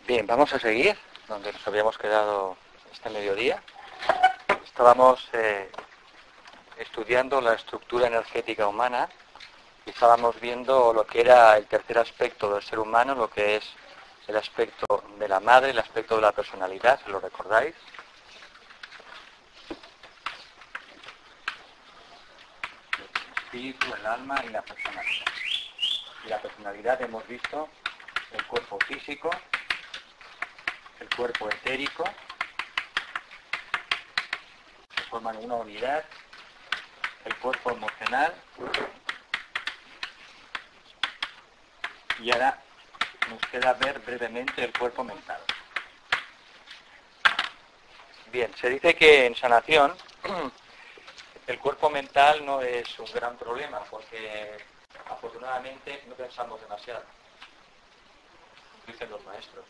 Bien, vamos a seguir donde nos habíamos quedado este mediodía. Estábamos estudiando la estructura energética humana y estábamos viendo lo que era el tercer aspecto del ser humano, lo que es el aspecto de la madre, el aspecto de la personalidad, ¿lo recordáis? El espíritu, el alma y la personalidad. Y la personalidad hemos visto el cuerpo físico, el cuerpo etérico, que forman una unidad, el cuerpo emocional, y ahora nos queda ver brevemente el cuerpo mental. Bien, se dice que en sanación el cuerpo mental no es un gran problema, porque afortunadamente no pensamos demasiado, dicen los maestros.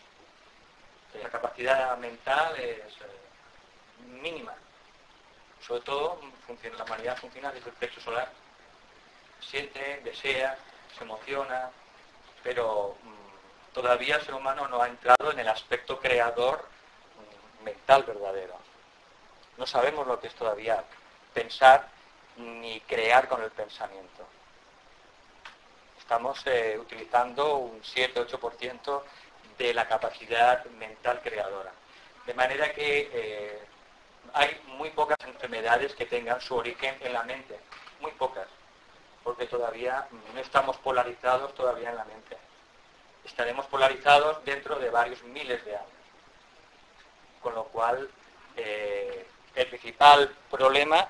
La capacidad mental es mínima. Sobre todo, la humanidad funciona desde el plexo solar. Siente, desea, se emociona, pero todavía el ser humano no ha entrado en el aspecto creador mental verdadero. No sabemos lo que es todavía pensar ni crear con el pensamiento. Estamos utilizando un 7-8% de la capacidad mental creadora. De manera que hay muy pocas enfermedades que tengan su origen en la mente. Muy pocas. Porque todavía no estamos polarizados todavía en la mente. Estaremos polarizados dentro de varios miles de años. Con lo cual, el principal problema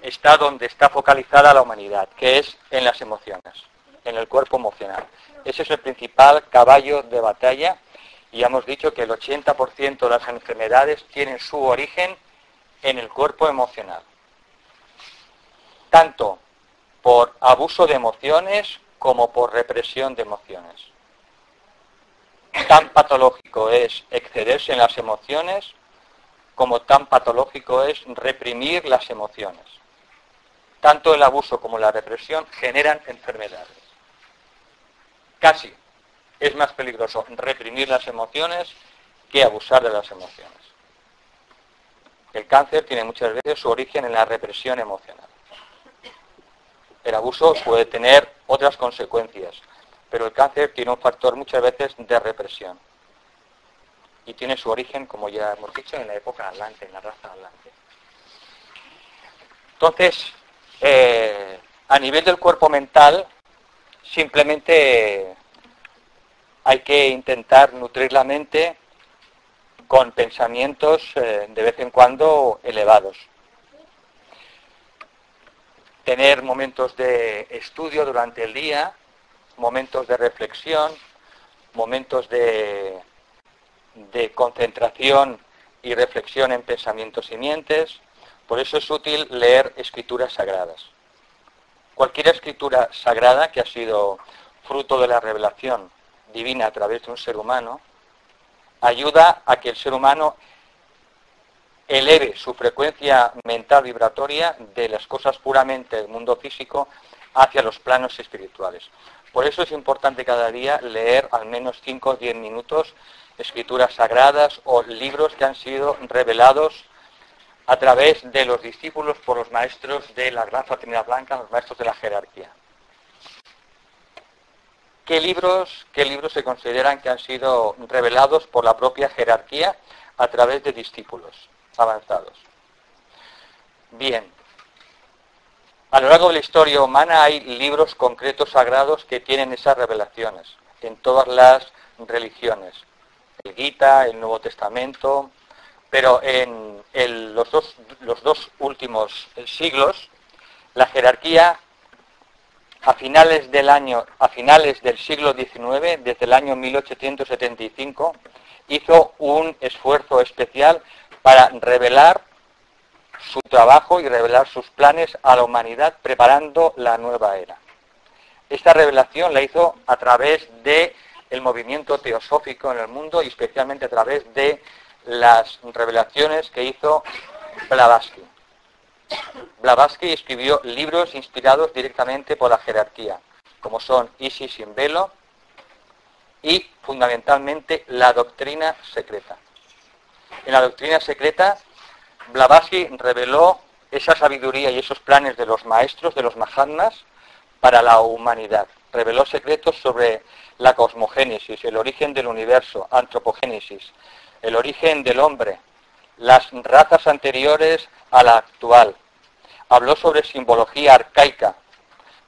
está donde está focalizada la humanidad, que es en las emociones, en el cuerpo emocional. Ese es el principal caballo de batalla, y ya hemos dicho que el 80% de las enfermedades tienen su origen en el cuerpo emocional. Tanto por abuso de emociones como por represión de emociones. Tan patológico es excederse en las emociones como tan patológico es reprimir las emociones. Tanto el abuso como la represión generan enfermedades. Casi es más peligroso reprimir las emociones que abusar de las emociones. El cáncer tiene muchas veces su origen en la represión emocional. El abuso puede tener otras consecuencias, pero el cáncer tiene un factor muchas veces de represión. Y tiene su origen, como ya hemos dicho, en la época atlante, en la raza atlante. Entonces, a nivel del cuerpo mental, simplemente hay que intentar nutrir la mente con pensamientos de vez en cuando elevados. Tener momentos de estudio durante el día, momentos de reflexión, momentos de concentración y reflexión en pensamientos simientes. Por eso es útil leer escrituras sagradas. Cualquier escritura sagrada que ha sido fruto de la revelación divina a través de un ser humano, ayuda a que el ser humano eleve su frecuencia mental vibratoria de las cosas puramente del mundo físico hacia los planos espirituales. Por eso es importante cada día leer al menos 5 o 10 minutos escrituras sagradas o libros que han sido revelados a través de los discípulos por los maestros de la Gran Fraternidad Blanca, los maestros de la jerarquía. ¿Qué libros se consideran que han sido revelados por la propia jerarquía a través de discípulos avanzados? Bien, a lo largo de la historia humana hay libros concretos sagrados que tienen esas revelaciones en todas las religiones. El Gita, el Nuevo Testamento, pero en los dos últimos siglos, la jerarquía a finales del siglo XIX, desde el año 1875, hizo un esfuerzo especial para revelar su trabajo y revelar sus planes a la humanidad, preparando la nueva era. Esta revelación la hizo a través del movimiento teosófico en el mundo y especialmente a través de las revelaciones que hizo Blavatsky. Blavatsky escribió libros inspirados directamente por la jerarquía, como son Isis sin velo, y fundamentalmente la doctrina secreta. En la doctrina secreta, Blavatsky reveló esa sabiduría y esos planes de los maestros, de los Mahatmas, para la humanidad. Reveló secretos sobre la cosmogénesis, el origen del universo, antropogénesis, el origen del hombre, las razas anteriores a la actual. Habló sobre simbología arcaica.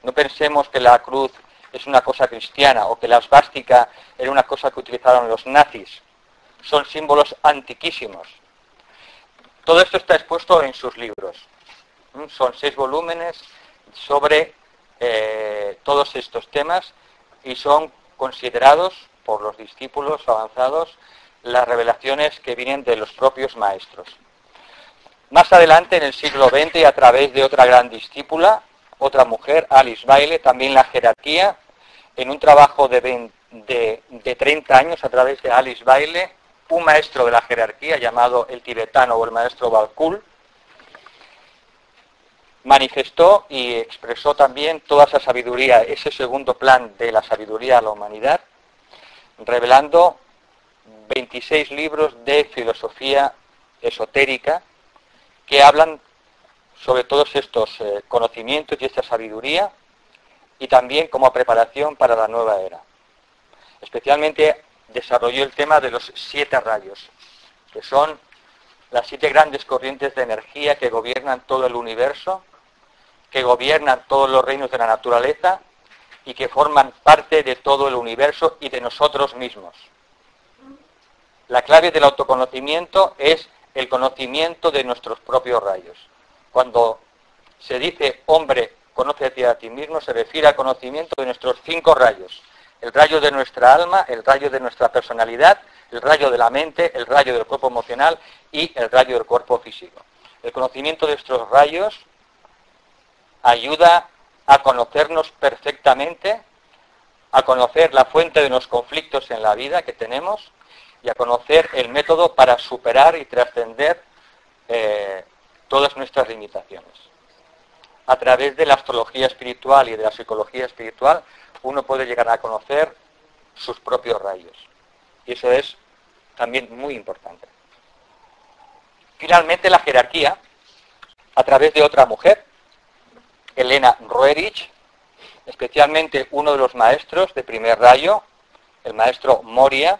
No pensemos que la cruz es una cosa cristiana o que la esvástica era una cosa que utilizaron los nazis. Son símbolos antiquísimos. Todo esto está expuesto en sus libros. Son 6 volúmenes sobre todos estos temas y son considerados por los discípulos avanzados las revelaciones que vienen de los propios maestros. Más adelante, en el siglo XX, y a través de otra gran discípula, otra mujer, Alice Bailey, también la jerarquía, en un trabajo de 30 años a través de Alice Bailey, un maestro de la jerarquía llamado el tibetano o el maestro Balkul, manifestó y expresó también toda esa sabiduría, ese segundo plan de la sabiduría a la humanidad, revelando 26 libros de filosofía esotérica que hablan sobre todos estos conocimientos y esta sabiduría y también como preparación para la nueva era. Especialmente desarrolló el tema de los 7 rayos, que son las 7 grandes corrientes de energía que gobiernan todo el universo, que gobiernan todos los reinos de la naturaleza y que forman parte de todo el universo y de nosotros mismos. La clave del autoconocimiento es el conocimiento de nuestros propios rayos. Cuando se dice hombre, conócete a ti mismo, se refiere al conocimiento de nuestros 5 rayos. El rayo de nuestra alma, el rayo de nuestra personalidad, el rayo de la mente, el rayo del cuerpo emocional y el rayo del cuerpo físico. El conocimiento de estos rayos ayuda a conocernos perfectamente, a conocer la fuente de los conflictos en la vida que tenemos y a conocer el método para superar y trascender todas nuestras limitaciones. A través de la astrología espiritual y de la psicología espiritual, uno puede llegar a conocer sus propios rayos. Y eso es también muy importante. Finalmente, la jerarquía, a través de otra mujer, Elena Roerich, especialmente uno de los maestros de primer rayo, el maestro Moria,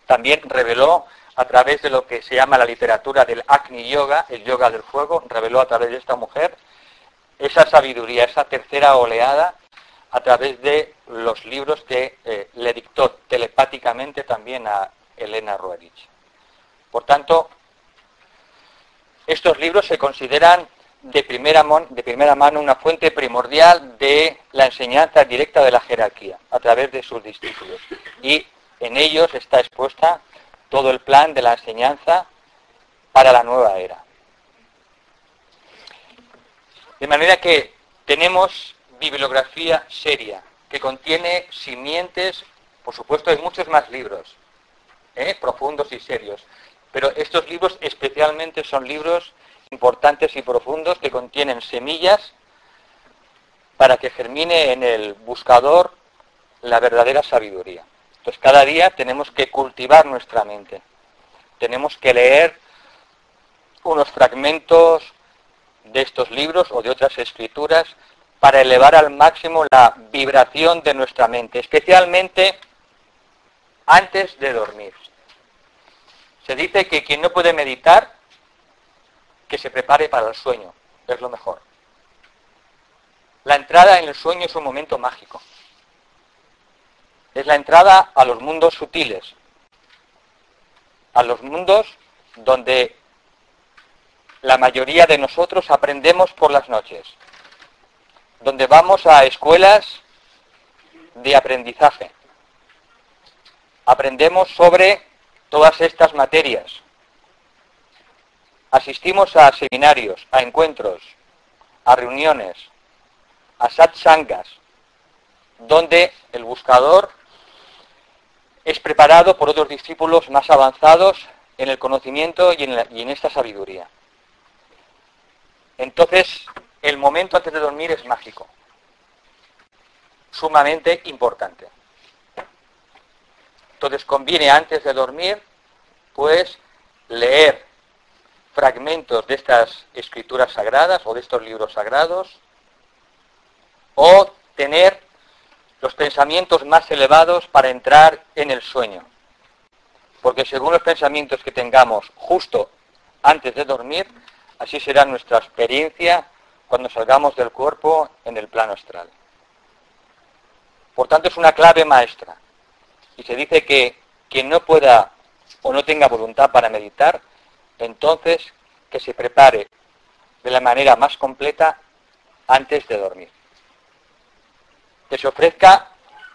también reveló a través de lo que se llama la literatura del Agni Yoga, el yoga del fuego, reveló a través de esta mujer esa sabiduría, esa tercera oleada, a través de los libros que le dictó telepáticamente también a Elena Roerich. Por tanto, estos libros se consideran de primera mano una fuente primordial de la enseñanza directa de la jerarquía, a través de sus discípulos. Y en ellos está expuesta todo el plan de la enseñanza para la nueva era. De manera que tenemos bibliografía seria, que contiene simientes, por supuesto hay muchos más libros, profundos y serios, pero estos libros especialmente son libros importantes y profundos que contienen semillas para que germine en el buscador la verdadera sabiduría. Entonces cada día tenemos que cultivar nuestra mente, tenemos que leer unos fragmentos de estos libros o de otras escrituras para elevar al máximo la vibración de nuestra mente, especialmente antes de dormir. Se dice que quien no puede meditar, que se prepare para el sueño, es lo mejor. La entrada en el sueño es un momento mágico. Es la entrada a los mundos sutiles, a los mundos donde la mayoría de nosotros aprendemos por las noches, donde vamos a escuelas de aprendizaje. Aprendemos sobre todas estas materias. Asistimos a seminarios, a encuentros, a reuniones, a satsangas, donde el buscador es preparado por otros discípulos más avanzados en el conocimiento y en esta sabiduría. Entonces, el momento antes de dormir es mágico, sumamente importante. Entonces conviene antes de dormir, pues, leer fragmentos de estas escrituras sagradas o de estos libros sagrados, o tener los pensamientos más elevados para entrar en el sueño. Porque según los pensamientos que tengamos justo antes de dormir, así será nuestra experiencia cuando salgamos del cuerpo en el plano astral. Por tanto, es una clave maestra. Y se dice que quien no pueda o no tenga voluntad para meditar, entonces que se prepare de la manera más completa antes de dormir. Que se ofrezca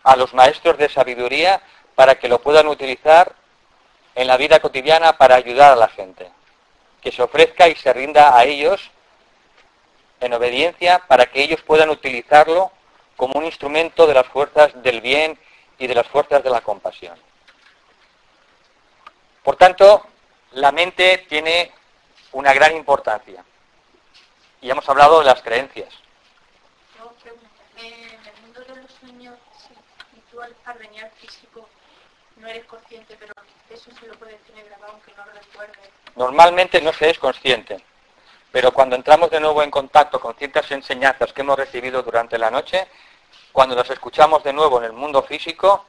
a los maestros de sabiduría para que lo puedan utilizar en la vida cotidiana para ayudar a la gente. Que se ofrezca y se rinda a ellos en obediencia para que ellos puedan utilizarlo como un instrumento de las fuerzas del bien y de las fuerzas de la compasión. Por tanto, la mente tiene una gran importancia. Y hemos hablado de las creencias. Yo pregunto, en el mundo de los sueños, si tú al venir físico no eres consciente, pero eso se lo puedes tener grabado aunque no lo recuerdes. Normalmente no se es consciente, pero cuando entramos de nuevo en contacto con ciertas enseñanzas que hemos recibido durante la noche, cuando las escuchamos de nuevo en el mundo físico,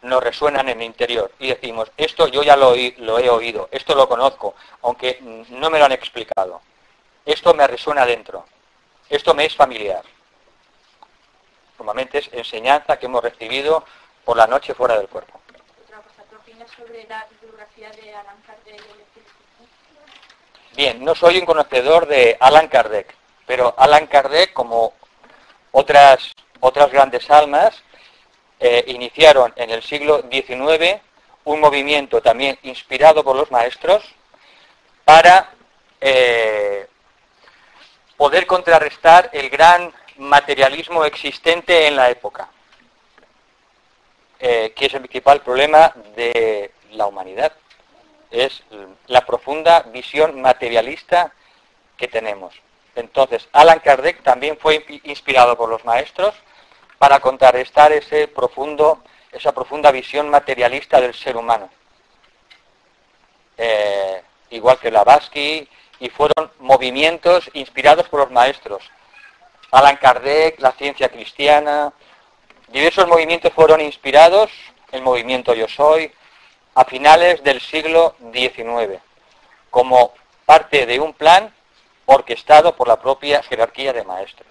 nos resuenan en el interior y decimos, esto yo ya lo he oído, esto lo conozco, aunque no me lo han explicado. Esto me resuena dentro, esto me es familiar. Normalmente es enseñanza que hemos recibido por la noche fuera del cuerpo. Otra cosa, ¿qué opinas sobre la bibliografía de Allan Kardec y el espiritismo? Bien, no soy un conocedor de Allan Kardec, pero Allan Kardec, como otras grandes almas, iniciaron en el siglo XIX un movimiento también inspirado por los maestros para poder contrarrestar el gran materialismo existente en la época, que es el principal problema de la humanidad. Es la profunda visión materialista que tenemos. Entonces, Allan Kardec también fue inspirado por los maestros para contrarrestar esa profunda visión materialista del ser humano. Igual que Blavatsky, y fueron movimientos inspirados por los maestros. Allan Kardec, la ciencia cristiana, diversos movimientos fueron inspirados, el movimiento Yo Soy, a finales del siglo XIX, como parte de un plan orquestado por la propia jerarquía de maestros.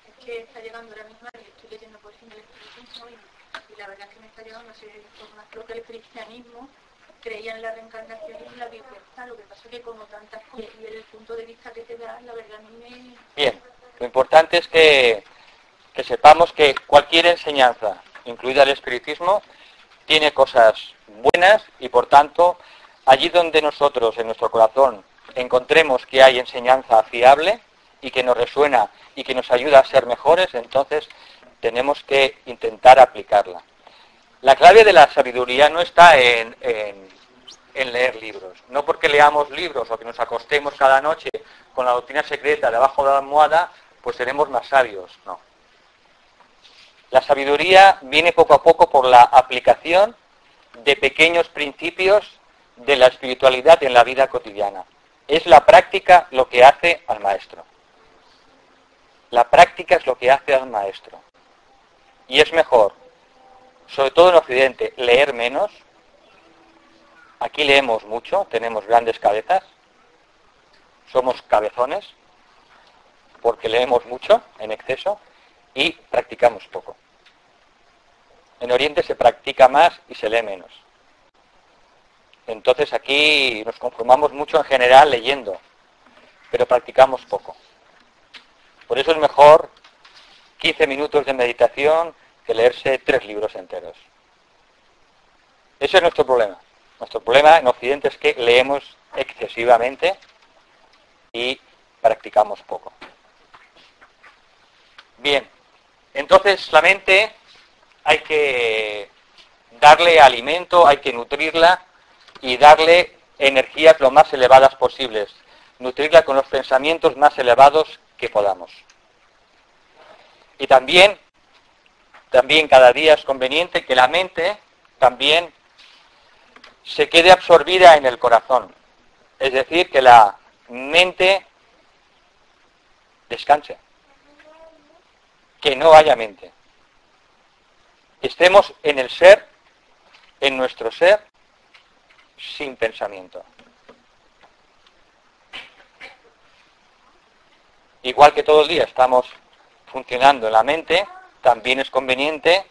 Es que está llegando la misma, y estoy leyendo por fin el espiritismo, y la verdad es que me está llegando a ser más creo que el cristianismo creía en la reencarnación y en la libertad. Lo que pasa es que como tantas cosas y el punto de vista que te da, la verdad a mí me... Bien, lo importante es que sepamos que cualquier enseñanza, incluida el espiritismo, tiene cosas buenas y por tanto, allí donde nosotros en nuestro corazón encontremos que hay enseñanza fiable y que nos resuena y que nos ayuda a ser mejores, entonces tenemos que intentar aplicarla. La clave de la sabiduría no está en leer libros. No porque leamos libros o que nos acostemos cada noche con la doctrina secreta debajo de la almohada, pues seremos más sabios. No. La sabiduría viene poco a poco por la aplicación de pequeños principios de la espiritualidad en la vida cotidiana. Es la práctica lo que hace al maestro. La práctica es lo que hace al maestro. Y es mejor, sobre todo en Occidente, leer menos. Aquí leemos mucho, tenemos grandes cabezas, somos cabezones, porque leemos mucho en exceso y practicamos poco. En Oriente se practica más y se lee menos. Entonces aquí nos conformamos mucho en general leyendo, pero practicamos poco. Por eso es mejor 15 minutos de meditación que leerse 3 libros enteros. Ese es nuestro problema. Nuestro problema en Occidente es que leemos excesivamente y practicamos poco. Bien, entonces la mente hay que darle alimento, hay que nutrirla y darle energías lo más elevadas posibles. Nutrirla con los pensamientos más elevados que podamos. Y también cada día es conveniente que la mente también se quede absorbida en el corazón. Es decir, que la mente descanse. Que no haya mente. Estemos en el ser, en nuestro ser, sin pensamiento. Igual que todo el día estamos funcionando en la mente, también es conveniente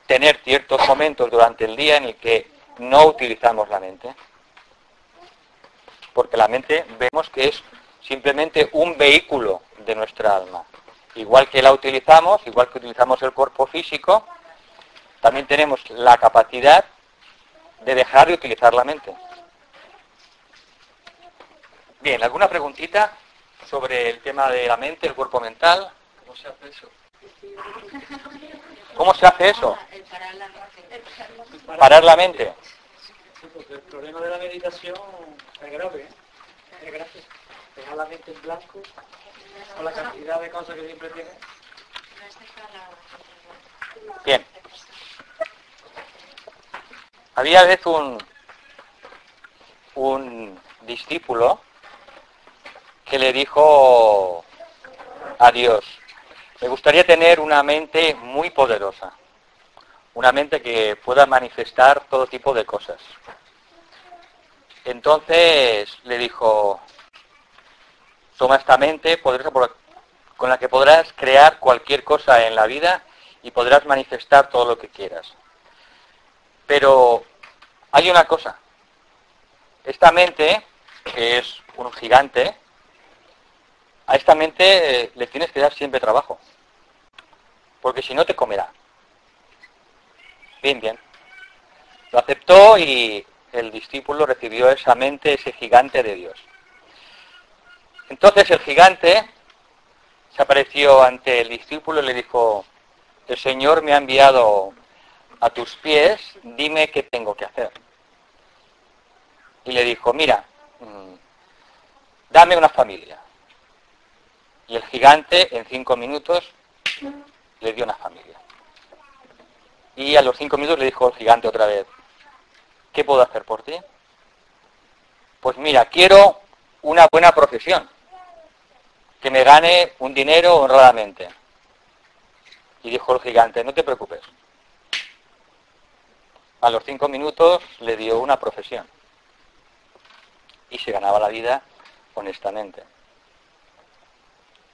tener ciertos momentos durante el día en el que no utilizamos la mente. Porque la mente vemos que es simplemente un vehículo de nuestra alma. Igual que la utilizamos, igual que utilizamos el cuerpo físico, también tenemos la capacidad de dejar de utilizar la mente. Bien, ¿alguna preguntita sobre el tema de la mente, el cuerpo mental? ¿Cómo se hace eso? ¿Cómo se hace eso? El Parar la mente. Sí, porque el problema de la meditación es grave, ¿eh? Es grave. Dejar la mente en blanco con la cantidad de cosas que siempre tiene. Bien. Había vez un discípulo que le dijo a Dios: me gustaría tener una mente muy poderosa, una mente que pueda manifestar todo tipo de cosas. Entonces le dijo: toma esta mente poderosa con la que podrás crear cualquier cosa en la vida y podrás manifestar todo lo que quieras. Pero hay una cosa. Esta mente, que es un gigante, a esta mente le tienes que dar siempre trabajo. Porque si no te comerá. Bien, bien. Lo aceptó y el discípulo recibió esa mente, ese gigante de Dios. Entonces el gigante se apareció ante el discípulo y le dijo: el Señor me ha enviado a tus pies, dime qué tengo que hacer. Y le dijo: mira, dame una familia. Y el gigante en 5 minutos le dio una familia. Y a los 5 minutos le dijo el gigante otra vez: ¿qué puedo hacer por ti? Pues mira, quiero una buena profesión, que me gane un dinero honradamente. Y dijo el gigante: no te preocupes. A los 5 minutos le dio una profesión. Y se ganaba la vida honestamente.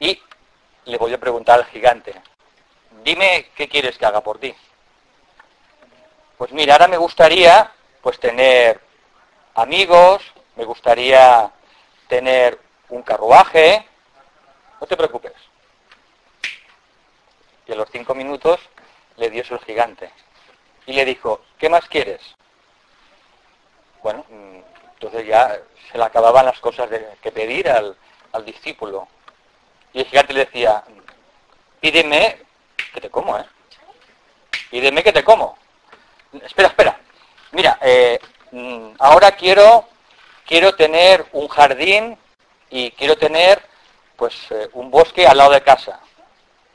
Y le volvió a preguntar al gigante: dime qué quieres que haga por ti. Pues mira, ahora me gustaría pues tener amigos, me gustaría tener un carruaje. No te preocupes. Y a los 5 minutos le dio eso el gigante. Y le dijo: ¿qué más quieres? Bueno, entonces ya se le acababan las cosas que pedir al discípulo. Y el gigante le decía: pídeme que te como, Pídeme que te como. Espera. Mira, ahora quiero tener un jardín y quiero tener un bosque al lado de casa.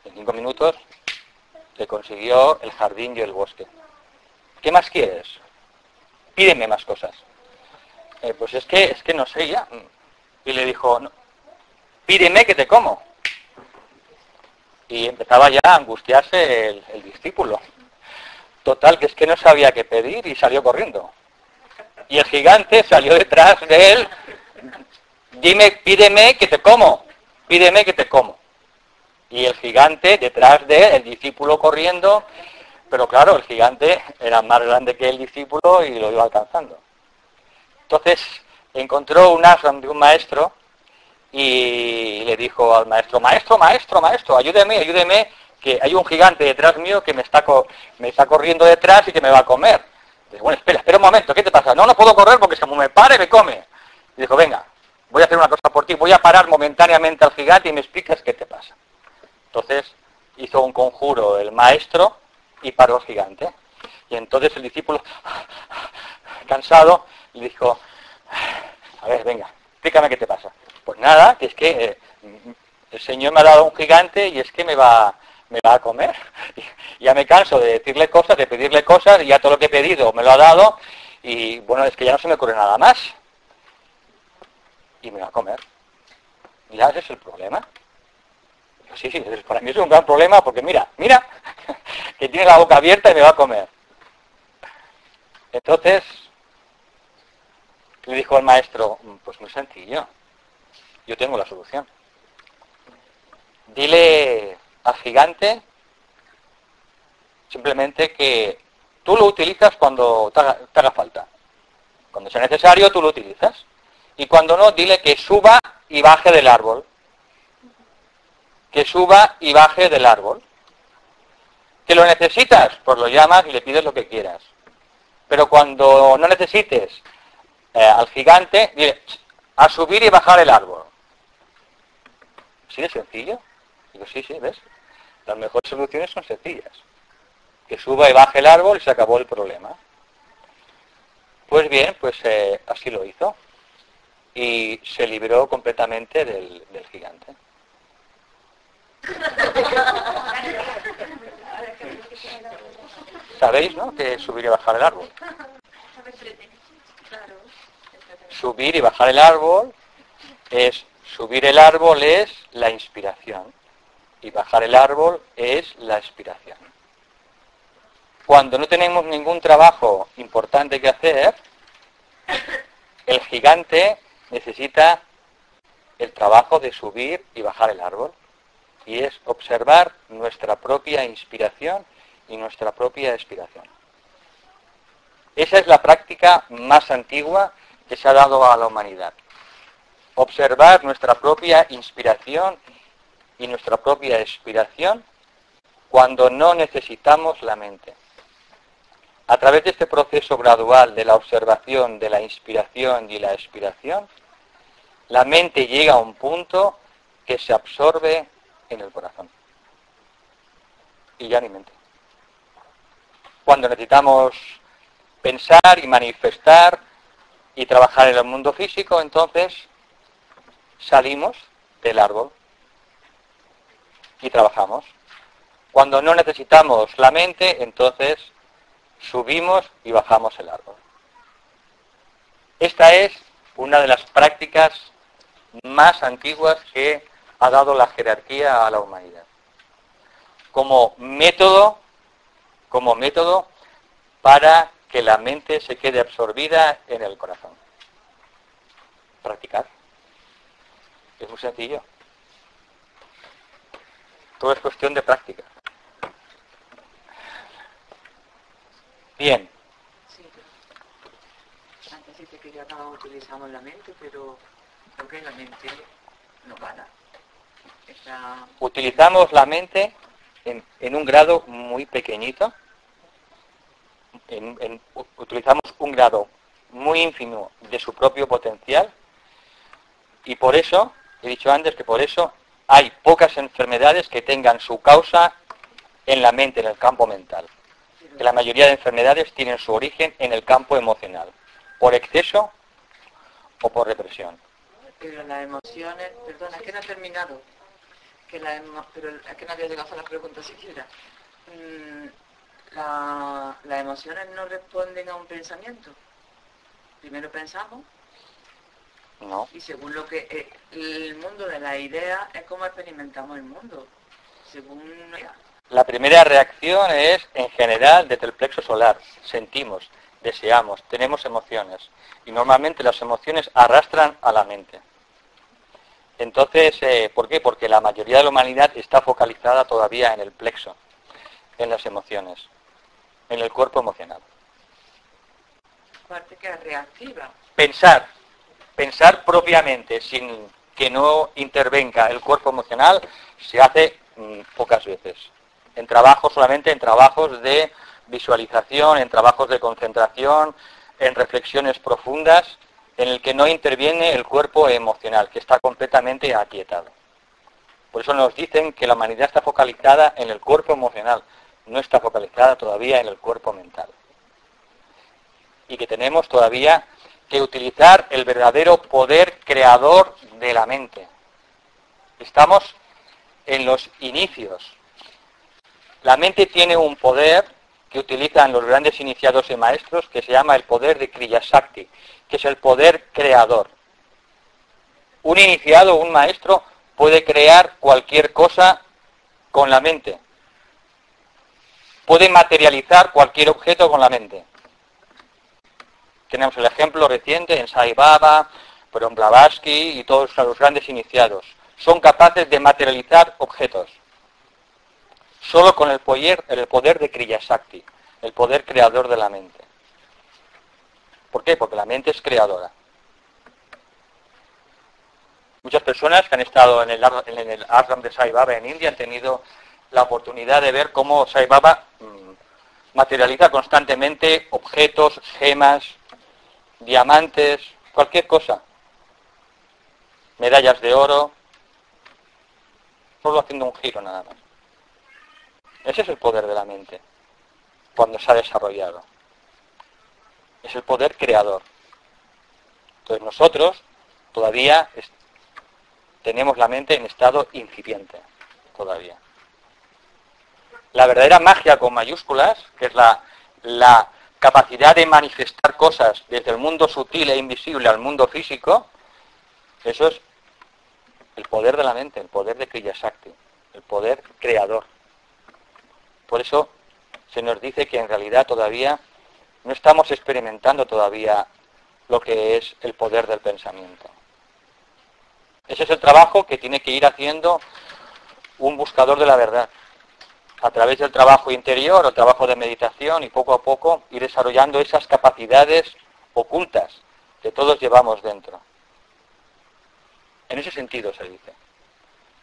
En 5 minutos le consiguió el jardín y el bosque. ¿Qué más quieres? Pídeme más cosas. Pues es que no sé ya. Y le dijo: no, pídeme que te como. Y empezaba ya a angustiarse el discípulo. Total, que es que no sabía qué pedir y salió corriendo. Y el gigante salió detrás de él: pídeme que te como. Pídeme que te como. Y el gigante detrás de él, el discípulo corriendo. Pero claro, el gigante era más grande que el discípulo y lo iba alcanzando. Entonces encontró un ashram de un maestro y le dijo al maestro: maestro, ayúdeme, que hay un gigante detrás mío que me está corriendo detrás y que me va a comer. Dice: bueno, espera un momento, ¿qué te pasa? No puedo correr porque como me pare me come. Y dijo: venga, voy a hacer una cosa por ti, voy a parar momentáneamente al gigante y me explicas qué te pasa. Entonces hizo un conjuro el maestro y paró al gigante. Y entonces el discípulo, cansado, le dijo: a ver, venga, explícame qué te pasa. Pues nada, que es que el Señor me ha dado un gigante y es que me va a comer. Ya me canso de decirle cosas, de pedirle cosas, y ya todo lo que he pedido me lo ha dado, y bueno, es que ya no se me ocurre nada más. Y me va a comer. Ya ese es el problema. Sí, para mí es un gran problema porque mira, que tiene la boca abierta y me va a comer. Entonces, le dijo el maestro, pues muy sencillo, yo tengo la solución. Dile al gigante simplemente que tú lo utilizas cuando te haga falta. Cuando sea necesario, tú lo utilizas. Y cuando no, dile que suba y baje del árbol. Que suba y baje del árbol. ¿Que lo necesitas? Pues lo llamas y le pides lo que quieras. Pero cuando no necesites al gigante, dile a subir y bajar el árbol. ¿Sí de sencillo? Digo, sí, ¿ves? Las mejores soluciones son sencillas. Que suba y baje el árbol y se acabó el problema. Pues bien, así lo hizo. Y se libró completamente del gigante. ¿Sabéis, no? Que subir y bajar el árbol. Subir y bajar el árbol subir el árbol es la inspiración y bajar el árbol es la expiración. Cuando no tenemos ningún trabajo importante que hacer, el gigante necesita el trabajo de subir y bajar el árbol. Y es observar nuestra propia inspiración y nuestra propia expiración. Esa es la práctica más antigua que se ha dado a la humanidad. Observar nuestra propia inspiración y nuestra propia expiración cuando no necesitamos la mente. A través de este proceso gradual de la observación de la inspiración y la expiración, la mente llega a un punto que se absorbe en el corazón. Y ya ni mente. Cuando necesitamos pensar y manifestar y trabajar en el mundo físico, entonces salimos del árbol y trabajamos. Cuando no necesitamos la mente, entonces subimos y bajamos el árbol. Esta es una de las prácticas más antiguas que ha dado la jerarquía a la humanidad. Como método para que la mente se quede absorbida en el corazón. Practicar. Es muy sencillo. Todo es cuestión de práctica. Bien. Sí. Antes sí que ya no utilizamos la mente, pero creo que la mente no para. Utilizamos la mente en un grado muy pequeñito. Utilizamos un grado muy ínfimo de su propio potencial. Y por eso, he dicho antes que por eso hay pocas enfermedades que tengan su causa en la mente, en el campo mental. Que la mayoría de enfermedades tienen su origen en el campo emocional, por exceso o por represión. Pero las emociones, perdona, es que no he terminado, pero es que no había llegado a la pregunta siquiera. Las emociones no responden a un pensamiento. Primero pensamos. No. Y según lo que el mundo de la idea es como experimentamos el mundo. Según la primera reacción es en general desde el plexo solar. Sentimos, deseamos, tenemos emociones. Y normalmente las emociones arrastran a la mente. Entonces, ¿por qué? Porque la mayoría de la humanidad está focalizada todavía en el plexo, en las emociones, en el cuerpo emocional. Parte que es reactiva. Pensar propiamente sin que no intervenga el cuerpo emocional se hace pocas veces. Solamente en trabajos de visualización, en trabajos de concentración, en reflexiones profundas, en el que no interviene el cuerpo emocional, que está completamente aquietado. Por eso nos dicen que la humanidad está focalizada en el cuerpo emocional, no está focalizada todavía en el cuerpo mental. Y que tenemos todavía que utilizar el verdadero poder creador de la mente. Estamos en los inicios. La mente tiene un poder que utilizan los grandes iniciados y maestros que se llama el poder de Kriya Shakti, que es el poder creador. Un iniciado, un maestro, puede crear cualquier cosa con la mente. Puede materializar cualquier objeto con la mente. Tenemos el ejemplo reciente en Sai Baba, Param Blavatsky y todos los grandes iniciados. Son capaces de materializar objetos. Solo con el poder de Kriya Shakti, el poder creador de la mente. ¿Por qué? Porque la mente es creadora. Muchas personas que han estado en el ashram de Sai Baba en India han tenido la oportunidad de ver cómo Sai Baba materializa constantemente objetos, gemas, diamantes, cualquier cosa. Medallas de oro, solo haciendo un giro nada más. Ese es el poder de la mente, cuando se ha desarrollado. Es el poder creador. Entonces nosotros todavía tenemos la mente en estado incipiente, todavía. La verdadera magia con mayúsculas, que es la capacidad de manifestar cosas desde el mundo sutil e invisible al mundo físico, eso es el poder de la mente, el poder de Kriya Shakti, el poder creador. Por eso se nos dice que en realidad todavía no estamos experimentando todavía lo que es el poder del pensamiento. Ese es el trabajo que tiene que ir haciendo un buscador de la verdad, a través del trabajo interior o trabajo de meditación, y poco a poco ir desarrollando esas capacidades ocultas que todos llevamos dentro. En ese sentido se dice.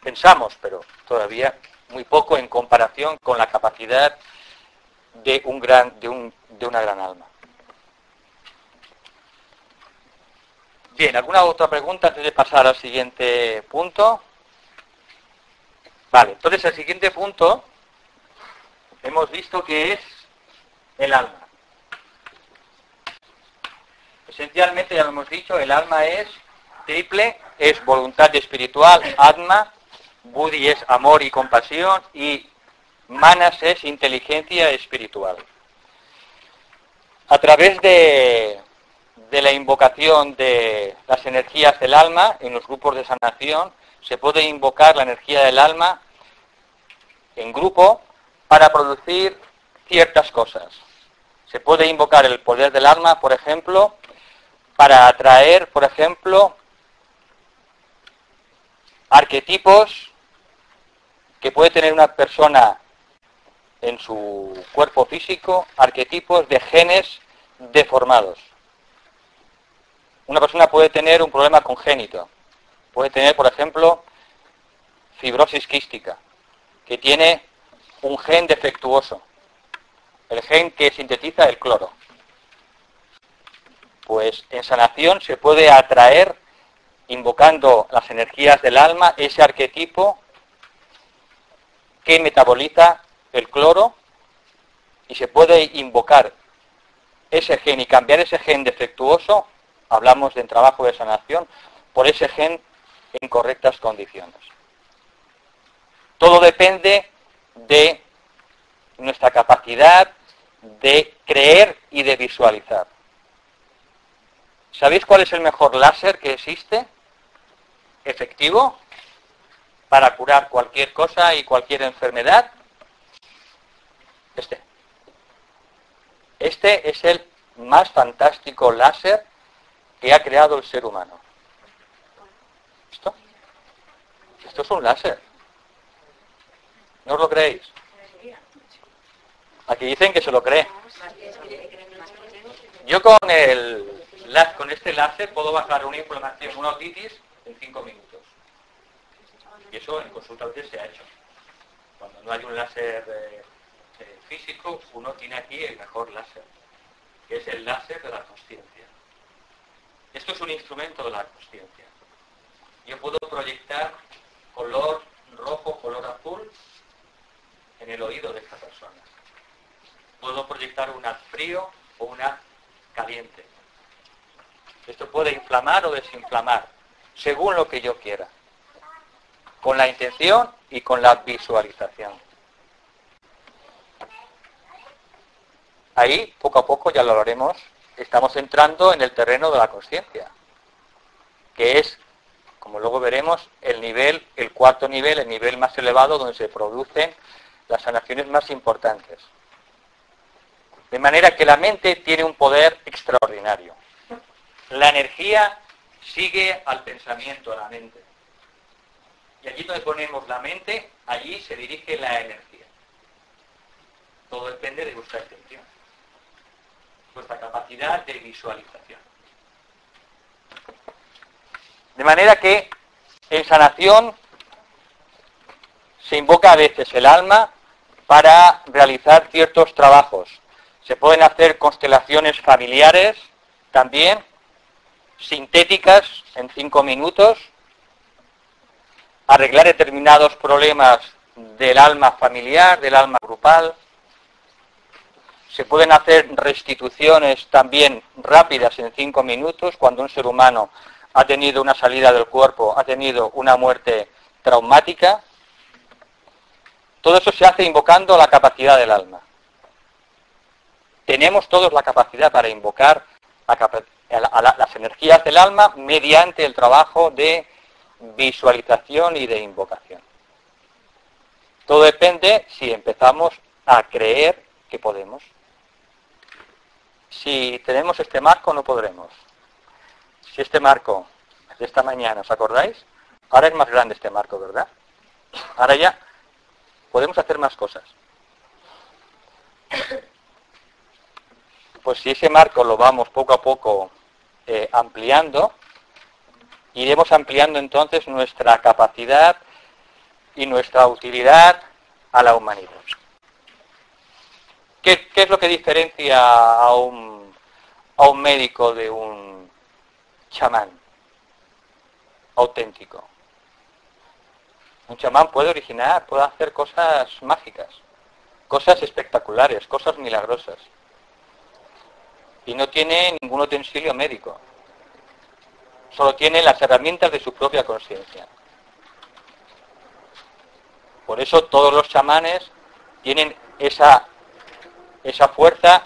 Pensamos, pero todavía muy poco en comparación con la capacidad de una gran alma. Bien, ¿alguna otra pregunta antes de pasar al siguiente punto? Vale, entonces el siguiente punto hemos visto que es el alma. Esencialmente, ya lo hemos dicho, el alma es triple, es voluntad espiritual, Atma, Buddhi es amor y compasión, y Manas es inteligencia espiritual. A través de la invocación de las energías del alma, en los grupos de sanación, se puede invocar la energía del alma en grupo para producir ciertas cosas. Se puede invocar el poder del alma, por ejemplo, para atraer, por ejemplo, arquetipos que puede tener una persona en su cuerpo físico, arquetipos de genes deformados. Una persona puede tener un problema congénito. Puede tener, por ejemplo, fibrosis quística, que tiene un gen defectuoso, el gen que sintetiza el cloro. Pues en sanación se puede atraer, invocando las energías del alma, ese arquetipo que metaboliza el cloro, y se puede invocar ese gen y cambiar ese gen defectuoso, hablamos de trabajo de sanación, por ese gen en correctas condiciones. Todo depende de nuestra capacidad de creer y de visualizar. ¿Sabéis cuál es el mejor láser que existe? Efectivo, para curar cualquier cosa y cualquier enfermedad. Este es el más fantástico láser que ha creado el ser humano. Esto es un láser. ¿No os lo creéis? Aquí dicen que se lo cree. Yo con este láser puedo bajar una inflamación, una otitis, en 5 minutos. Y eso en consulta a veces se ha hecho. Cuando no hay un láser físico, uno tiene aquí el mejor láser, que es el láser de la consciencia. Esto es un instrumento de la consciencia. Yo puedo proyectar color rojo, color azul en el oído de esta persona. Puedo proyectar un haz frío o un haz caliente. Esto puede inflamar o desinflamar, según lo que yo quiera, con la intención y con la visualización. Ahí, poco a poco, ya lo haremos, estamos entrando en el terreno de la consciencia, que es, como luego veremos, el cuarto nivel, el nivel más elevado, donde se producen las sanaciones más importantes. De manera que la mente tiene un poder extraordinario. La energía sigue al pensamiento, a la mente. Y allí donde ponemos la mente, allí se dirige la energía. Todo depende de vuestra intención, vuestra capacidad de visualización. De manera que en sanación se invoca a veces el alma para realizar ciertos trabajos. Se pueden hacer constelaciones familiares también, sintéticas en 5 minutos, arreglar determinados problemas del alma familiar, del alma grupal. Se pueden hacer restituciones también rápidas en 5 minutos, cuando un ser humano ha tenido una salida del cuerpo, ha tenido una muerte traumática. Todo eso se hace invocando la capacidad del alma. Tenemos todos la capacidad para invocar las energías del alma mediante el trabajo de visualización y de invocación. Todo depende si empezamos a creer que podemos. Si tenemos este marco, no podremos. Si este marco de esta mañana, ¿os acordáis? Ahora es más grande este marco, ¿verdad? Ahora ya podemos hacer más cosas. Pues si ese marco lo vamos poco a poco ampliando, iremos ampliando entonces nuestra capacidad y nuestra utilidad a la humanidad. ¿Qué es lo que diferencia a un médico de un chamán auténtico? Un chamán puede hacer cosas mágicas, cosas espectaculares, cosas milagrosas. Y no tiene ningún utensilio médico. Solo tiene las herramientas de su propia conciencia. Por eso todos los chamanes tienen esa fuerza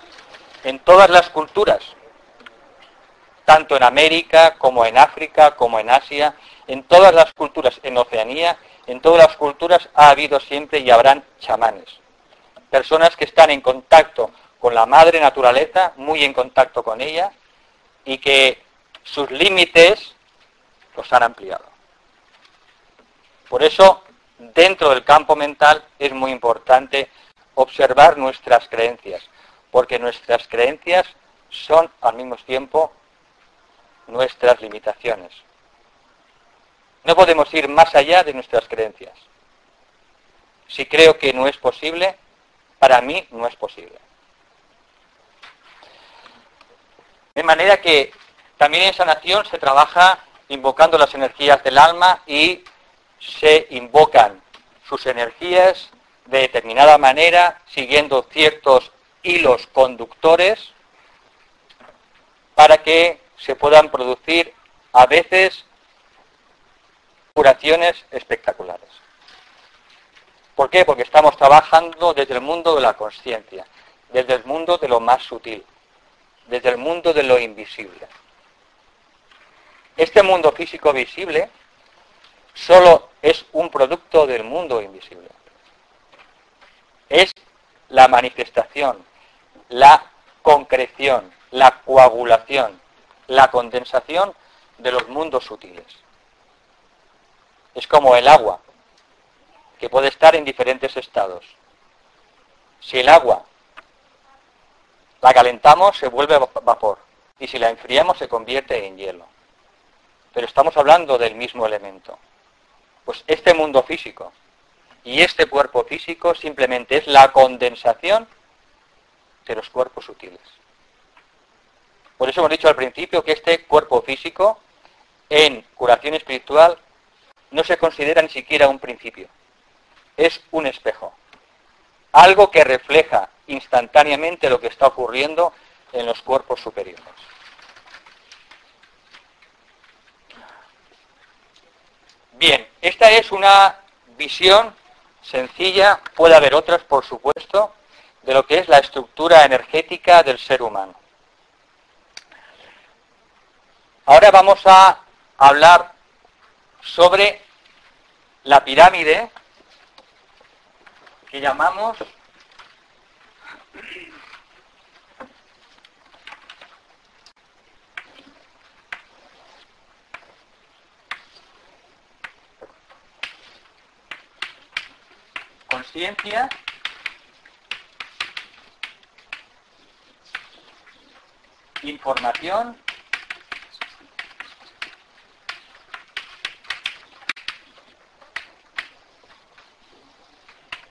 en todas las culturas, tanto en América como en África, como en Asia, en todas las culturas, en Oceanía, en todas las culturas ha habido siempre y habrán chamanes. Personas que están en contacto con la madre naturaleza, muy en contacto con ella, y que sus límites los han ampliado. Por eso, dentro del campo mental es muy importante observar nuestras creencias, porque nuestras creencias son al mismo tiempo nuestras limitaciones. No podemos ir más allá de nuestras creencias. Si creo que no es posible, para mí no es posible. De manera que también en sanación se trabaja invocando las energías del alma y se invocan sus energías de determinada manera, siguiendo ciertos hilos conductores, para que se puedan producir a veces curaciones espectaculares. ¿Por qué? Porque estamos trabajando desde el mundo de la consciencia, desde el mundo de lo más sutil, desde el mundo de lo invisible. Este mundo físico visible solo es un producto del mundo invisible. Es la manifestación, la concreción, la coagulación, la condensación de los mundos sutiles. Es como el agua, que puede estar en diferentes estados. Si el agua la calentamos, se vuelve vapor, y si la enfriamos, se convierte en hielo. Pero estamos hablando del mismo elemento. Pues este mundo físico y este cuerpo físico simplemente es la condensación de los cuerpos sutiles. Por eso hemos dicho al principio que este cuerpo físico en curación espiritual no se considera ni siquiera un principio. Es un espejo. Algo que refleja instantáneamente lo que está ocurriendo en los cuerpos superiores. Bien, esta es una visión sencilla, puede haber otras, por supuesto, de lo que es la estructura energética del ser humano. Ahora vamos a hablar sobre la pirámide que llamamos conciencia, información,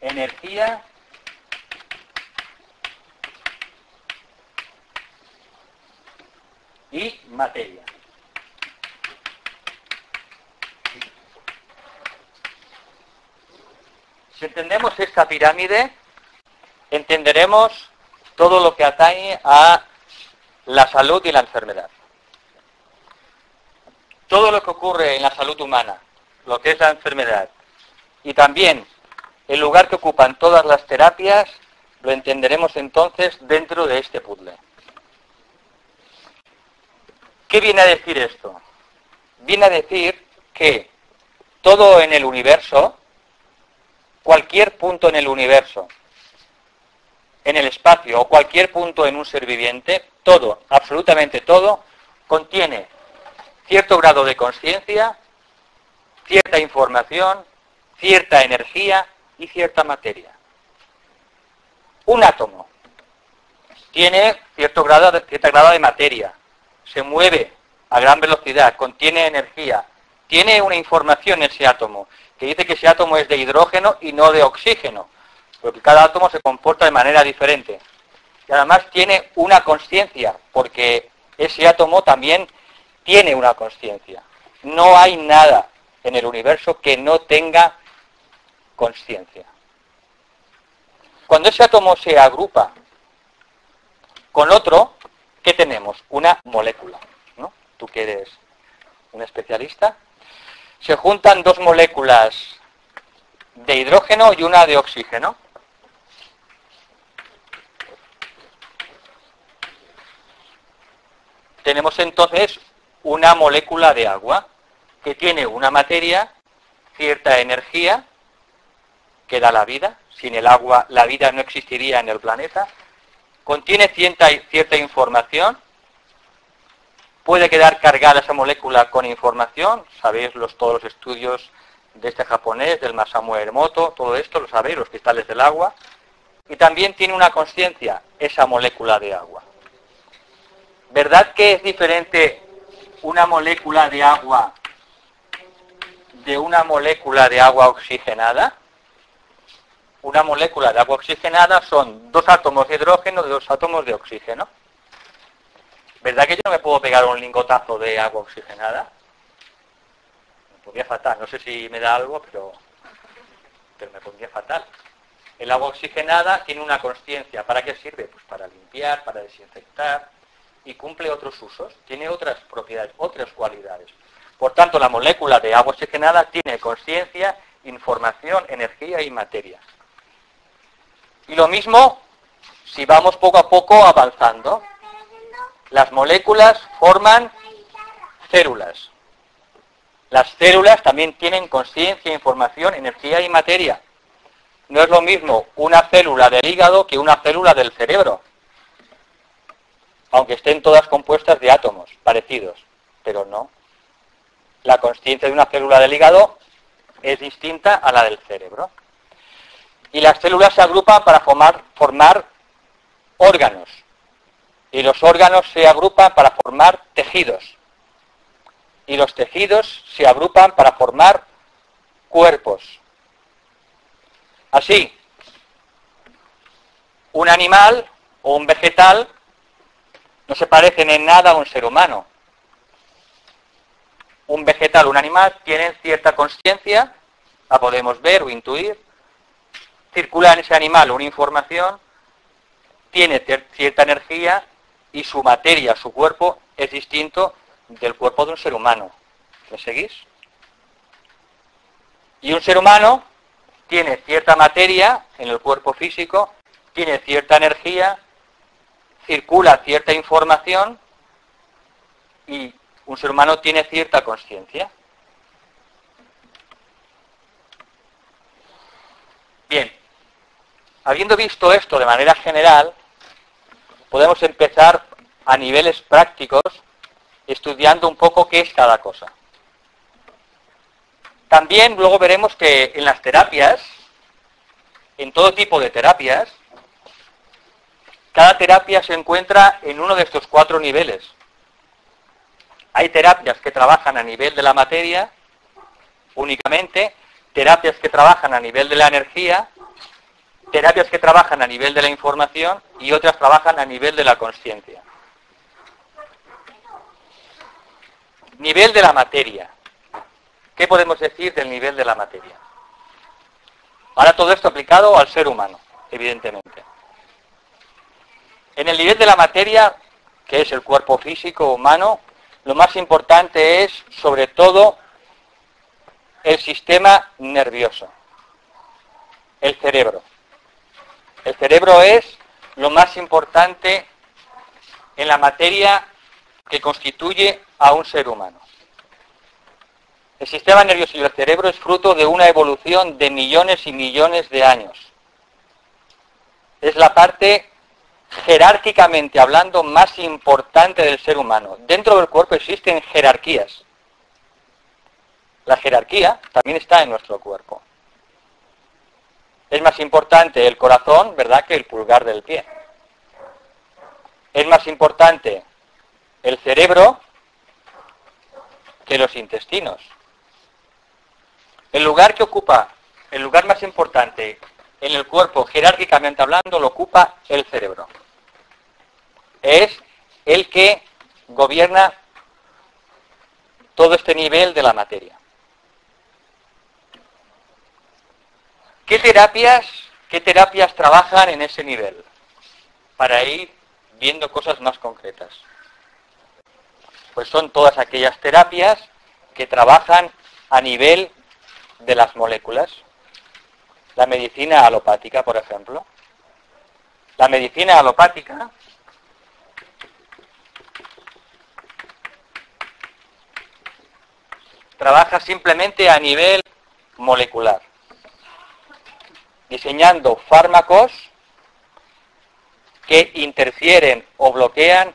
energía y materia. Si entendemos esta pirámide, entenderemos todo lo que atañe a la salud y la enfermedad. Todo lo que ocurre en la salud humana, lo que es la enfermedad, y también el lugar que ocupan todas las terapias, lo entenderemos entonces dentro de este puzzle. ¿Qué viene a decir esto? Viene a decir que todo en el universo, cualquier punto en el universo, en el espacio o cualquier punto en un ser viviente, todo, absolutamente todo, contiene cierto grado de conciencia, cierta información, cierta energía y cierta materia. Un átomo tiene cierta grado de materia, se mueve a gran velocidad, contiene energía, tiene una información ese átomo, que dice que ese átomo es de hidrógeno y no de oxígeno, porque cada átomo se comporta de manera diferente. Y además tiene una consciencia, porque ese átomo también tiene una consciencia. No hay nada en el universo que no tenga consciencia. Cuando ese átomo se agrupa con otro, ¿qué tenemos? Una molécula, ¿no? Tú que eres un especialista. Se juntan dos moléculas de hidrógeno y una de oxígeno. Tenemos entonces una molécula de agua que tiene una materia, cierta energía que da la vida. Sin el agua la vida no existiría en el planeta. Contiene cierta información. Puede quedar cargada esa molécula con información. Sabéis todos los estudios de este japonés, del Masamu Emoto, todo esto lo sabéis, los cristales del agua. Y también tiene una consciencia, esa molécula de agua. ¿Verdad que es diferente una molécula de agua de una molécula de agua oxigenada? Una molécula de agua oxigenada son dos átomos de hidrógeno y dos átomos de oxígeno. ¿Verdad que yo no me puedo pegar un lingotazo de agua oxigenada? Me pondría fatal. No sé si me da algo, pero me pondría fatal. El agua oxigenada tiene una consciencia. ¿Para qué sirve? Pues para limpiar, para desinfectar, y cumple otros usos. Tiene otras propiedades, otras cualidades. Por tanto, la molécula de agua oxigenada tiene consciencia, información, energía y materia. Y lo mismo si vamos poco a poco avanzando. Las moléculas forman células. Las células también tienen conciencia, información, energía y materia. No es lo mismo una célula del hígado que una célula del cerebro. Aunque estén todas compuestas de átomos parecidos, pero no. La consciencia de una célula del hígado es distinta a la del cerebro. Y las células se agrupan para formar órganos. Y los órganos se agrupan para formar tejidos. Y los tejidos se agrupan para formar cuerpos. Así, un animal o un vegetal no se parecen en nada a un ser humano. Un vegetal o un animal tienen cierta consciencia, la podemos ver o intuir, circula en ese animal una información, tiene cierta energía y su materia, su cuerpo, es distinto del cuerpo de un ser humano. ¿Me seguís? Y un ser humano tiene cierta materia en el cuerpo físico tiene cierta energía, circula cierta información y un ser humano tiene cierta consciencia. Bien, habiendo visto esto de manera general, podemos empezar a niveles prácticos estudiando un poco qué es cada cosa. También luego veremos que en las terapias, en todo tipo de terapias, cada terapia se encuentra en uno de estos 4 niveles. Hay terapias que trabajan a nivel de la materia únicamente, terapias que trabajan a nivel de la energía, terapias que trabajan a nivel de la información y otras trabajan a nivel de la consciencia. Nivel de la materia. ¿Qué podemos decir del nivel de la materia? Ahora todo esto aplicado al ser humano, evidentemente. En el nivel de la materia, que es el cuerpo físico humano, lo más importante es, sobre todo, el sistema nervioso, el cerebro. El cerebro es lo más importante en la materia que constituye a un ser humano. El sistema nervioso y el cerebro es fruto de una evolución de millones y millones de años. Es la parte, jerárquicamente hablando, más importante del ser humano. Dentro del cuerpo existen jerarquías. La jerarquía también está en nuestro cuerpo. Es más importante el corazón, ¿verdad?, que el pulgar del pie. Es más importante el cerebro que los intestinos. El lugar más importante en el cuerpo, jerárquicamente hablando, lo ocupa el cerebro. Es el que gobierna todo este nivel de la materia. ¿Qué terapias trabajan en ese nivel? Para ir viendo cosas más concretas. Pues son todas aquellas terapias que trabajan a nivel de las moléculas. La medicina alopática, por ejemplo. La medicina alopática trabaja simplemente a nivel molecular, diseñando fármacos que interfieren o bloquean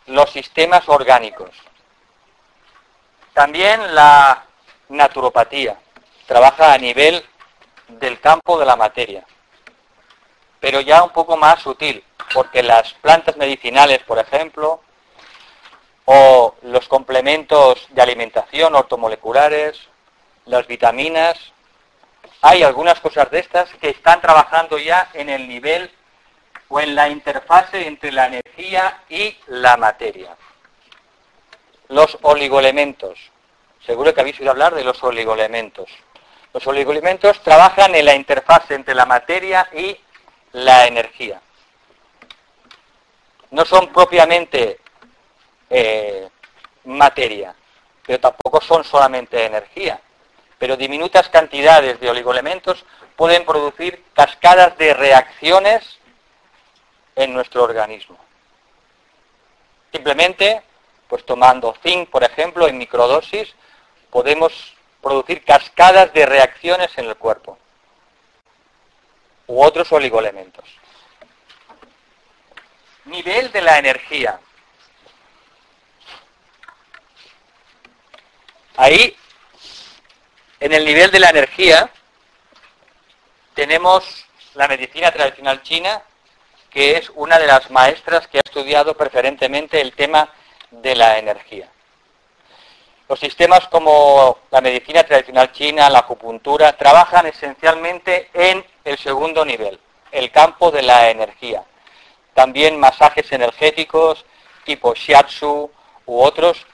los sistemas orgánicos. También la naturopatía trabaja a nivel del campo de la materia, pero ya un poco más sutil, porque las plantas medicinales, por ejemplo, o los complementos de alimentación ortomoleculares, las vitaminas, hay algunas cosas de estas que están trabajando ya en el nivel o en la interfase entre la energía y la materia. Los oligoelementos. Seguro que habéis oído hablar de los oligoelementos. Los oligoelementos trabajan en la interfase entre la materia y la energía. No son propiamente materia, pero tampoco son solamente energía. Pero diminutas cantidades de oligoelementos pueden producir cascadas de reacciones en nuestro organismo. Simplemente, pues tomando zinc, por ejemplo, en microdosis, podemos producir cascadas de reacciones en el cuerpo. U otros oligoelementos. Nivel de la energía. Ahí, en el nivel de la energía, tenemos la medicina tradicional china, que es una de las maestras que ha estudiado preferentemente el tema de la energía. Los sistemas como la medicina tradicional china, la acupuntura, trabajan esencialmente en el segundo nivel, el campo de la energía. También masajes energéticos tipo shiatsu u otros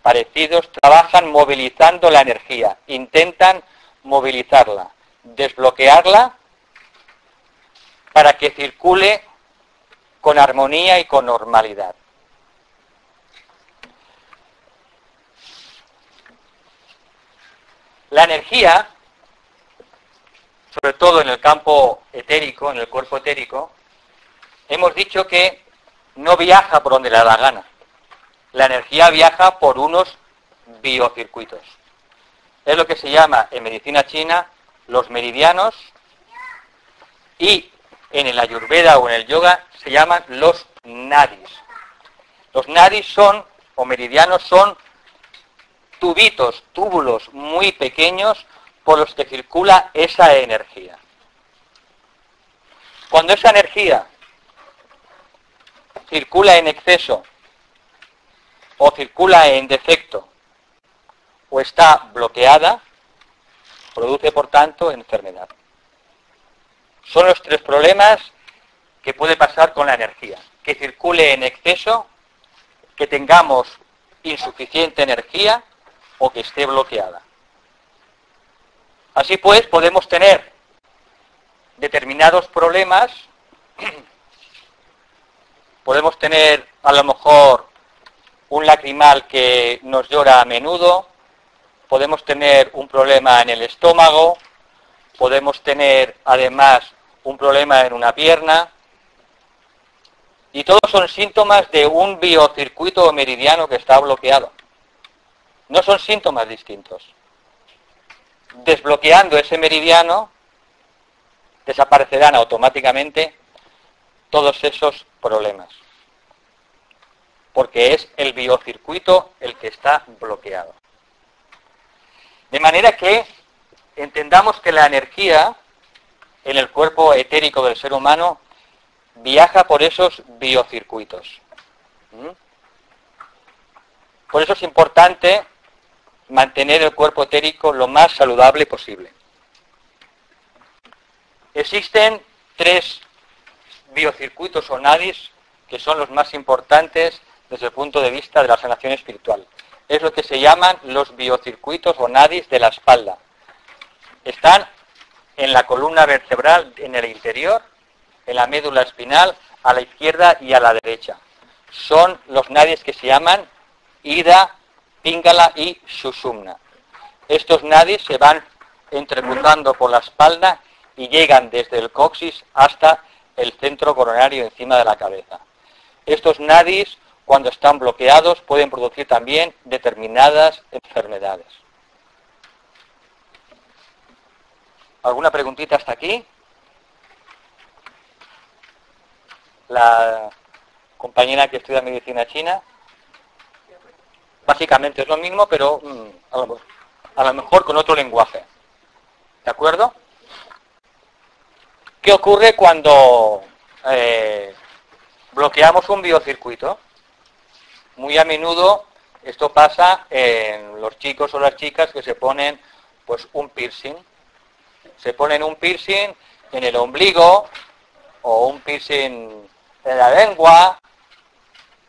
parecidos trabajan movilizando la energía, intentan movilizarla, desbloquearla para que circule con armonía y con normalidad. La energía sobre todo en el campo etérico, en el cuerpo etérico, hemos dicho que no viaja por donde le da la gana. La energía viaja por unos biocircuitos. Es lo que se llama en medicina china los meridianos, y en el Ayurveda o en el yoga se llaman los nadis. Los nadis son, o meridianos son, tubitos, túbulos muy pequeños por los que circula esa energía. Cuando esa energía circula en exceso, o circula en defecto, o está bloqueada, produce por tanto enfermedad. Son los tres problemas que puede pasar con la energía: que circule en exceso, que tengamos insuficiente energía o que esté bloqueada. Así pues, podemos tener determinados problemas. Podemos tener a lo mejor un lacrimal que nos llora a menudo, podemos tener un problema en el estómago, podemos tener además un problema en una pierna, y todos son síntomas de un biocircuito o meridiano que está bloqueado. No son síntomas distintos. Desbloqueando ese meridiano, desaparecerán automáticamente todos esos problemas, porque es el biocircuito el que está bloqueado. De manera que entendamos que la energía en el cuerpo etérico del ser humano viaja por esos biocircuitos. Por eso es importante mantener el cuerpo etérico lo más saludable posible. Existen 3 biocircuitos o nadis que son los más importantes desde el punto de vista de la sanación espiritual. Es lo que se llaman los biocircuitos o nadis de la espalda. Están en la columna vertebral en el interior, en la médula espinal, a la izquierda y a la derecha. Son los nadis que se llaman Ida, Pingala y Sushumna. Estos nadis se van entrecruzando por la espalda y llegan desde el coxis hasta el centro coronario encima de la cabeza. Estos nadis, cuando están bloqueados, pueden producir también determinadas enfermedades. ¿Alguna preguntita hasta aquí? La compañera que estudia medicina china, básicamente es lo mismo, pero a lo mejor con otro lenguaje. ¿De acuerdo? ¿Qué ocurre cuando bloqueamos un biocircuito? Muy a menudo esto pasa en los chicos o las chicas que se ponen pues un piercing. Se ponen un piercing en el ombligo o un piercing en la lengua.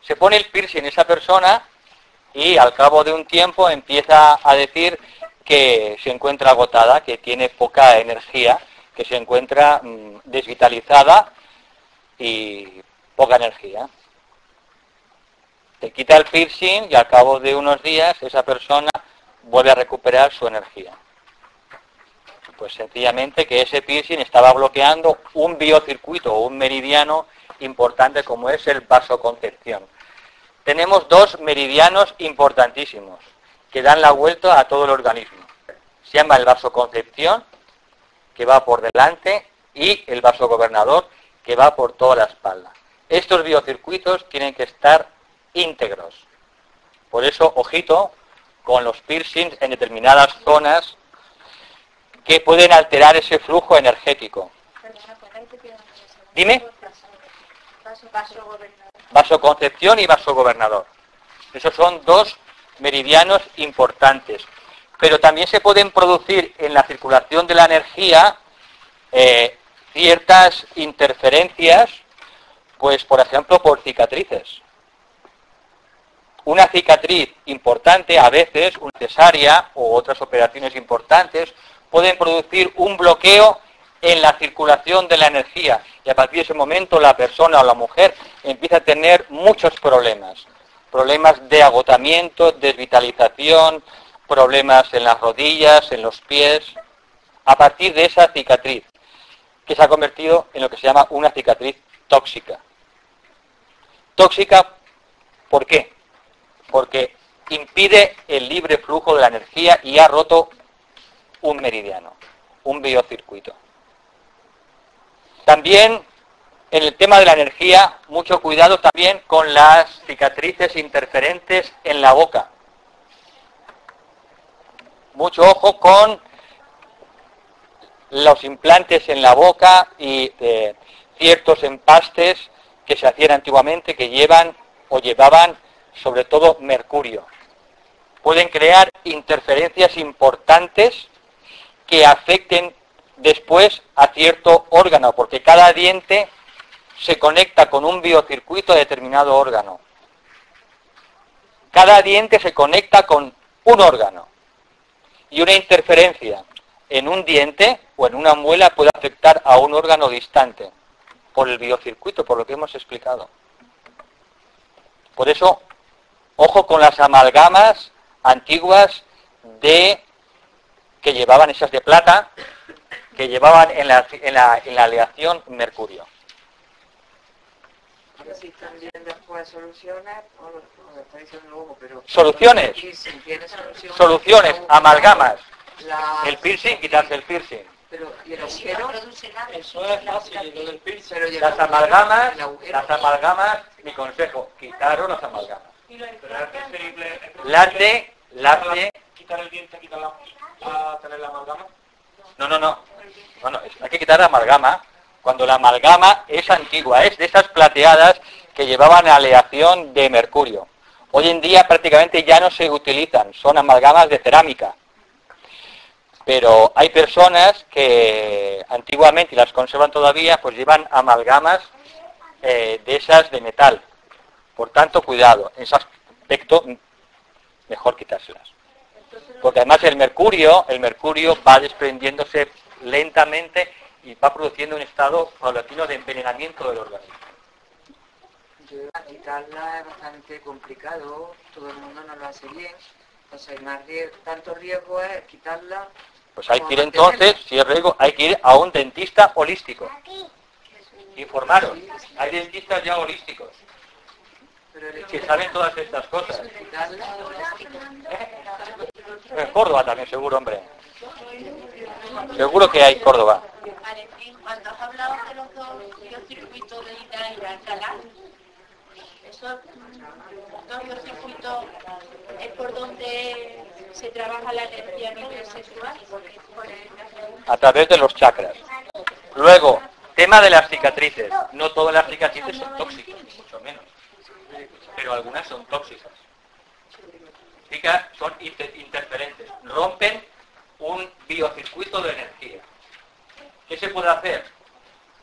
Se pone el piercing esa persona y al cabo de un tiempo empieza a decir que se encuentra agotada, que tiene poca energía, que se encuentra desvitalizada y poca energía. Se quita el piercing y al cabo de unos días esa persona vuelve a recuperar su energía. Pues sencillamente que ese piercing estaba bloqueando un biocircuito o un meridiano importante como es el vasoconcepción. Tenemos 2 meridianos importantísimos que dan la vuelta a todo el organismo. Se llama el vasoconcepción, que va por delante, y el vasogobernador, que va por toda la espalda. Estos biocircuitos tienen que estar íntegros. Por eso, ojito con los piercings en determinadas zonas que pueden alterar ese flujo energético. Dime. Vasoconcepción y vasogobernador. Esos son 2 meridianos importantes. Pero también se pueden producir en la circulación de la energía ciertas interferencias, pues por ejemplo por cicatrices. Una cicatriz importante, a veces una cesárea o otras operaciones importantes, pueden producir un bloqueo en la circulación de la energía y a partir de ese momento la persona o la mujer empieza a tener muchos problemas. Problemas de agotamiento, desvitalización, problemas en las rodillas, en los pies. a partir de esa cicatriz, que se ha convertido en lo que se llama una cicatriz tóxica. Tóxica, ¿por qué? Porque impide el libre flujo de la energía y ha roto un meridiano, un biocircuito. También en el tema de la energía, mucho cuidado también con las cicatrices interferentes en la boca. Mucho ojo con los implantes en la boca y ciertos empastes que se hacían antiguamente que llevan o llevaban sobre todo mercurio. Pueden crear interferencias importantes que afecten después a cierto órgano, porque cada diente se conecta con un biocircuito de determinado órgano. Cada diente se conecta con un órgano. Y una interferencia en un diente o en una muela puede afectar a un órgano distante por el biocircuito, por lo que hemos explicado. Por eso, ojo con las amalgamas antiguas que llevaban esas de plata, que llevaban en la aleación mercurio. Si también después soluciones, o lo está diciendo luego, pero... Soluciones. Sí, tiene Soluciones, amalgamas. El La... piercing, quitarse el piercing. Pero, ¿y el agujero? Eso es fácil, lo del piercing. Pero ¿y el Las amalgamas, mi consejo, quitaros las amalgamas. Pero es preferible... Las de... ¿Quitar el diente, a tener la amalgama? No, hay que quitar la amalgama. Cuando la amalgama es antigua, es de esas plateadas que llevaban aleación de mercurio. Hoy en día prácticamente ya no se utilizan, son amalgamas de cerámica. Pero hay personas que antiguamente, y las conservan todavía, pues llevan amalgamas de esas de metal. Por tanto, cuidado, en ese aspecto mejor quitárselas. Porque además el mercurio va desprendiéndose lentamente y va produciendo un estado paulatino de envenenamiento del organismo. Quitarla es bastante complicado, todo el mundo no lo hace bien, entonces tanto riesgo es quitarla. Pues hay que ir entonces, si es riesgo, hay que ir a un dentista holístico. Informaros, hay dentistas ya holísticos que saben todas estas cosas. En Córdoba también, seguro, hombre. Seguro que hay Córdoba. Cuando has hablado de los dos biocircuitos de Ida y Alcalá, esos dos biocircuitos es por donde se trabaja la energía a nivel sexual. A través de los chakras. Luego, tema de las cicatrices. No todas las cicatrices son tóxicas, ni mucho menos. Pero algunas son tóxicas. Son interferentes. Rompen un biocircuito de energía. ¿Qué se puede hacer?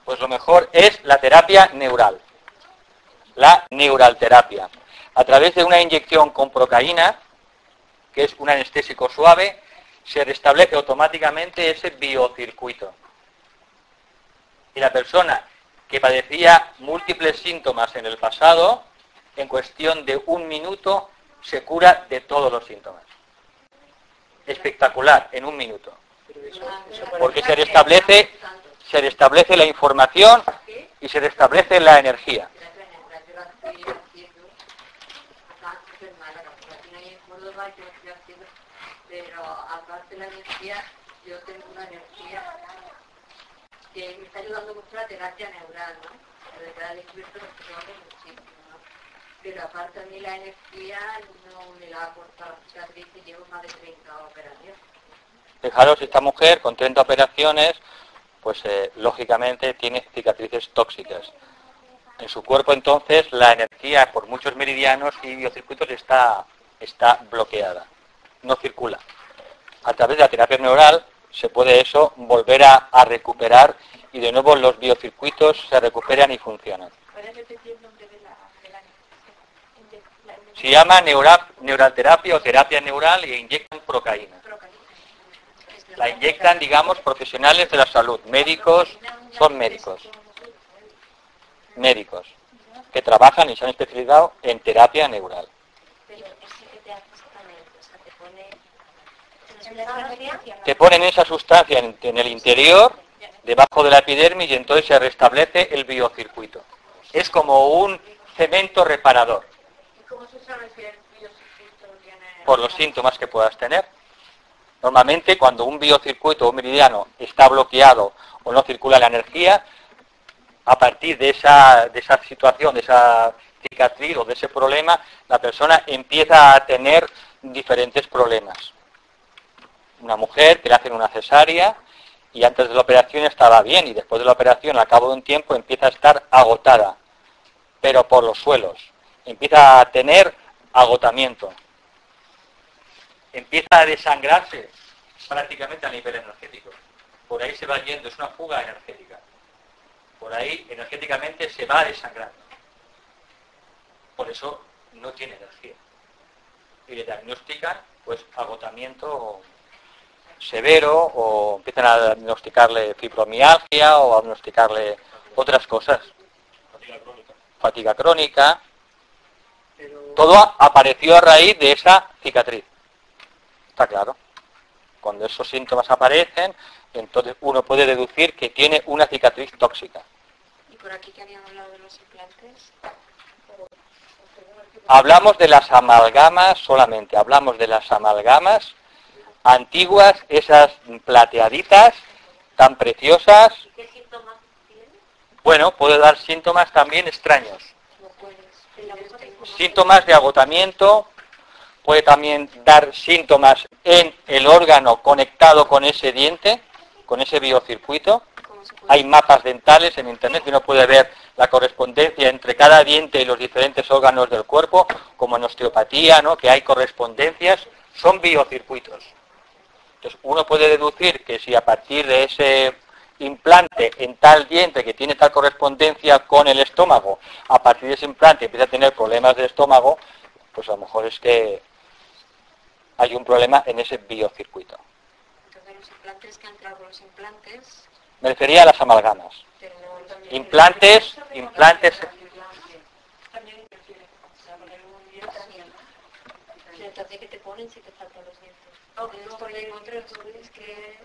Pues lo mejor es la terapia neural. La neuralterapia. A través de una inyección con procaína, que es un anestésico suave, se restablece automáticamente ese biocircuito. Y la persona que padecía múltiples síntomas en el pasado, en cuestión de 1 minuto, se cura de todos los síntomas. Espectacular, en 1 minuto. Porque se restablece la información y se restablece la energía. Pero aparte de la energía, yo tengo una energía que me está ayudando mucho la terapia neural, ¿no? De cada descubierto lo que tengo muchísimo, ¿no? Pero aparte a mí la energía no me la ha cortado la cicatriz y llevo más de 30 operaciones. Fijaros, esta mujer con 30 operaciones, pues lógicamente tiene cicatrices tóxicas. En su cuerpo entonces la energía por muchos meridianos y biocircuitos está bloqueada, no circula. A través de la terapia neural se puede eso volver a recuperar y de nuevo los biocircuitos se recuperan y funcionan. ¿Puedes repetir el nombre de la Se llama neuralterapia o terapia neural e inyectan procaína. La inyectan, digamos, profesionales de la salud, médicos, son médicos que trabajan y se han especializado en terapia neural. Pero ese que te hace exactamente, o sea, te pone... te ponen esa sustancia en el interior, debajo de la epidermis, y entonces se restablece el biocircuito. Es como un cemento reparador. ¿Y cómo se sabe si el biocircuito tiene...? Por los síntomas que puedas tener. Normalmente, cuando un biocircuito o un meridiano está bloqueado o no circula la energía, a partir de esa situación, de esa cicatriz o de ese problema, la persona empieza a tener diferentes problemas. Una mujer que le hacen una cesárea y antes de la operación estaba bien, y después de la operación, al cabo de un tiempo, empieza a estar agotada, pero por los suelos. Empieza a tener agotamiento. Empieza a desangrarse prácticamente a nivel energético. Por ahí se va yendo, es una fuga energética. Por ahí energéticamente se va desangrando. Por eso no tiene energía. Y le diagnostican pues agotamiento severo, o empiezan a diagnosticarle fibromialgia o a diagnosticarle otras cosas. Fatiga crónica. Todo apareció a raíz de esa cicatriz. Está claro. Cuando esos síntomas aparecen, entonces uno puede deducir que tiene una cicatriz tóxica. ¿Y por aquí que habían hablado de los implantes? Hablamos de las amalgamas solamente, hablamos de las amalgamas antiguas, esas plateaditas, tan preciosas. ¿Y qué síntomas tiene? Bueno, puede dar síntomas también extraños. Síntomas de agotamiento, puede también dar síntomas en el órgano conectado con ese diente, con ese biocircuito. Hay mapas dentales en internet que uno puede ver la correspondencia entre cada diente y los diferentes órganos del cuerpo, como en osteopatía, ¿no? Que hay correspondencias, son biocircuitos. Entonces uno puede deducir que si a partir de ese implante en tal diente que tiene tal correspondencia con el estómago, a partir de ese implante empieza a tener problemas de estómago, pues a lo mejor es que hay un problema en ese biocircuito. Entonces los implantes que han entrado con los implantes, Me refería a las amalgamas. pero no... Implantes. También interfiere. O sea, poner un diente también. Pero entonces ¿qué te ponen si te faltan los dientes? No, Puedes no, poner porque- otros, tú ves que...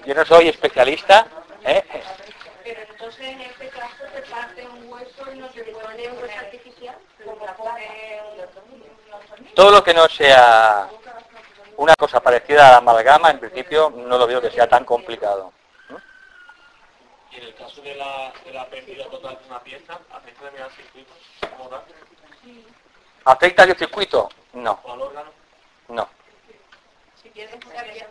Yo no soy especialista, ¿eh? Pero entonces en este caso te parte un hueso y no te pone un hueso artificial, como pone un... Todo lo que no sea una cosa parecida a la amalgama, en principio no lo veo que sea tan complicado. Y en el caso de la pérdida total de una pieza, ¿afecta también al circuito como tal? ¿Afecta al circuito? No, ¿O al órgano? no, Si pierdes una pieza,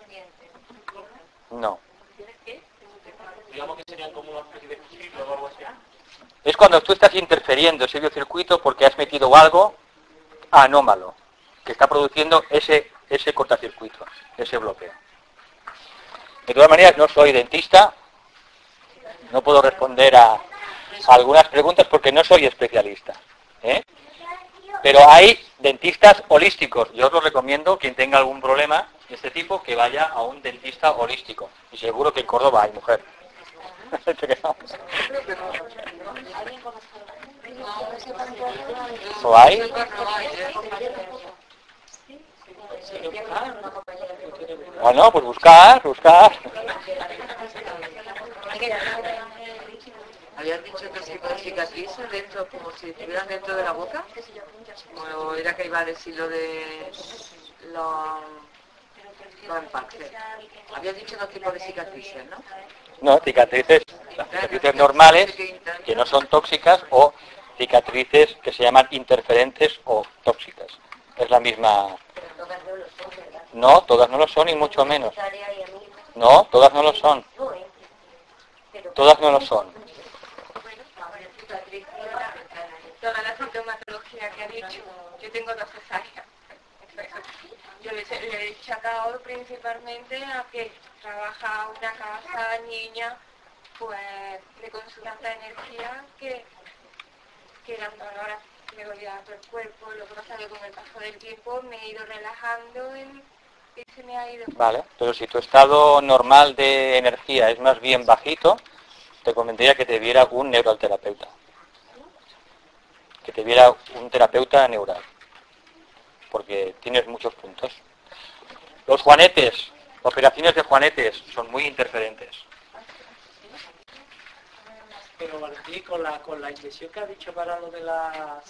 no. ¿tienes qué? Digamos que serían como una especie de ciclo o algo así. Es cuando tú estás interfiriendo ese biocircuito porque has metido algo anómalo, que está produciendo ese cortacircuito, ese bloqueo. De todas maneras, no soy dentista, no puedo responder a algunas preguntas porque no soy especialista, ¿eh? Pero hay dentistas holísticos. Yo os lo recomiendo, quien tenga algún problema de este tipo, que vaya a un dentista holístico. Y seguro que en Córdoba hay, mujer. ¿O hay? Bueno, pues buscar. ¿Habían dicho que si con cicatrices dentro, como si estuvieran dentro de la boca? ¿O era que iba a decir lo de los empaques? Había dicho dos tipos de cicatrices, ¿no? No, cicatrices, las cicatrices normales, que no son tóxicas, o cicatrices que se llaman interferentes o tóxicas. Es la misma. No, todas no lo son, y mucho menos. No, todas no lo son. Todas no lo son. Toda la sintomatología que ha dicho, yo tengo 2 cesáreas. Yo le he achacado principalmente a que trabaja una casa, niña, pues le consume tanta energía que ahora me voy a todo el cuerpo. Lo que pasa es que con el paso del tiempo me he ido relajando y se me ha ido. Vale, pero si tu estado normal de energía es más bien bajito, te convendría que te viera un neuroterapeuta. Que te viera un terapeuta neural. Porque tienes muchos puntos. Los juanetes, Operaciones de juanetes son muy interferentes. Pero Valentín, con la inyección que ha dicho para lo de la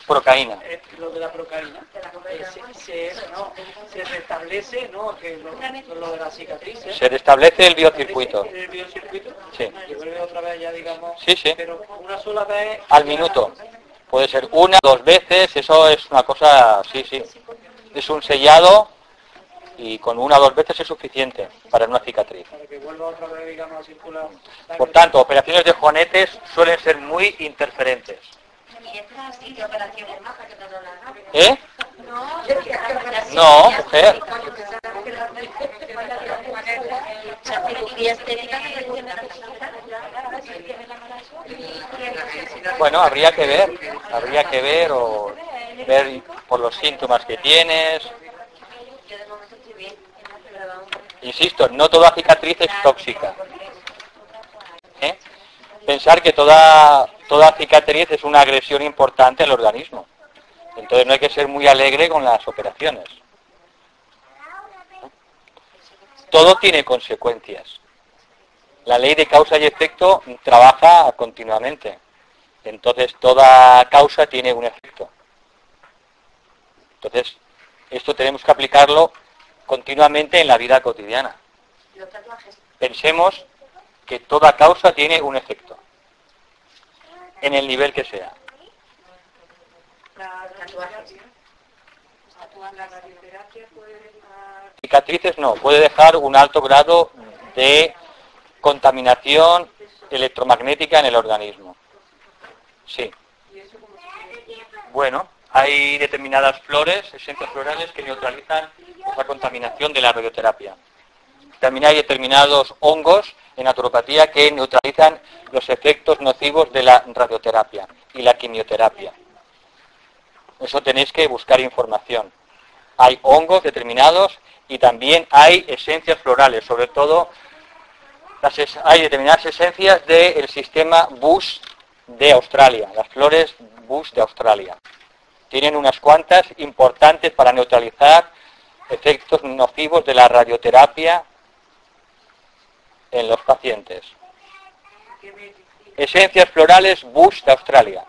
Procaína. Lo de la procaína, se restablece, ¿no? Que lo de la cicatriz. Se restablece el biocircuito. El biocircuito. Sí. Y vuelve otra vez ya, digamos. Sí, sí. Pero una sola vez. Al minuto. Puede ser una, 2 veces, eso es una cosa, sí, sí. Es un sellado y con 1 o 2 veces es suficiente para una cicatriz. Para que vuelva otra vez, digamos, a circular. Por tanto, operaciones de juanetes suelen ser muy interferentes. Y esta sí de operaciones más para que no lo hagan. ¿Eh? No, mujer. Bueno, habría que ver o ver por los síntomas que tienes. Insisto, no toda cicatriz es tóxica. ¿Eh? Pensar que toda cicatriz es una agresión importante al organismo. Entonces no hay que ser muy alegre con las operaciones. Todo tiene consecuencias. La ley de causa y efecto trabaja continuamente. Entonces toda causa tiene un efecto. Entonces esto tenemos que aplicarlo continuamente en la vida cotidiana. Pensemos que toda causa tiene un efecto, en el nivel que sea. Cicatrices no, puede dejar un alto grado de contaminación electromagnética en el organismo. Sí. Bueno, hay determinadas flores, esencias florales que neutralizan esa contaminación de la radioterapia. También hay determinados hongos en naturopatía que neutralizan los efectos nocivos de la radioterapia y la quimioterapia. Eso tenéis que buscar información. Hay hongos determinados y también hay esencias florales, sobre todo hay determinadas esencias del sistema Bush de Australia, las flores Bush de Australia. Tienen unas cuantas importantes para neutralizar efectos nocivos de la radioterapia en los pacientes. Esencias florales Bush de Australia.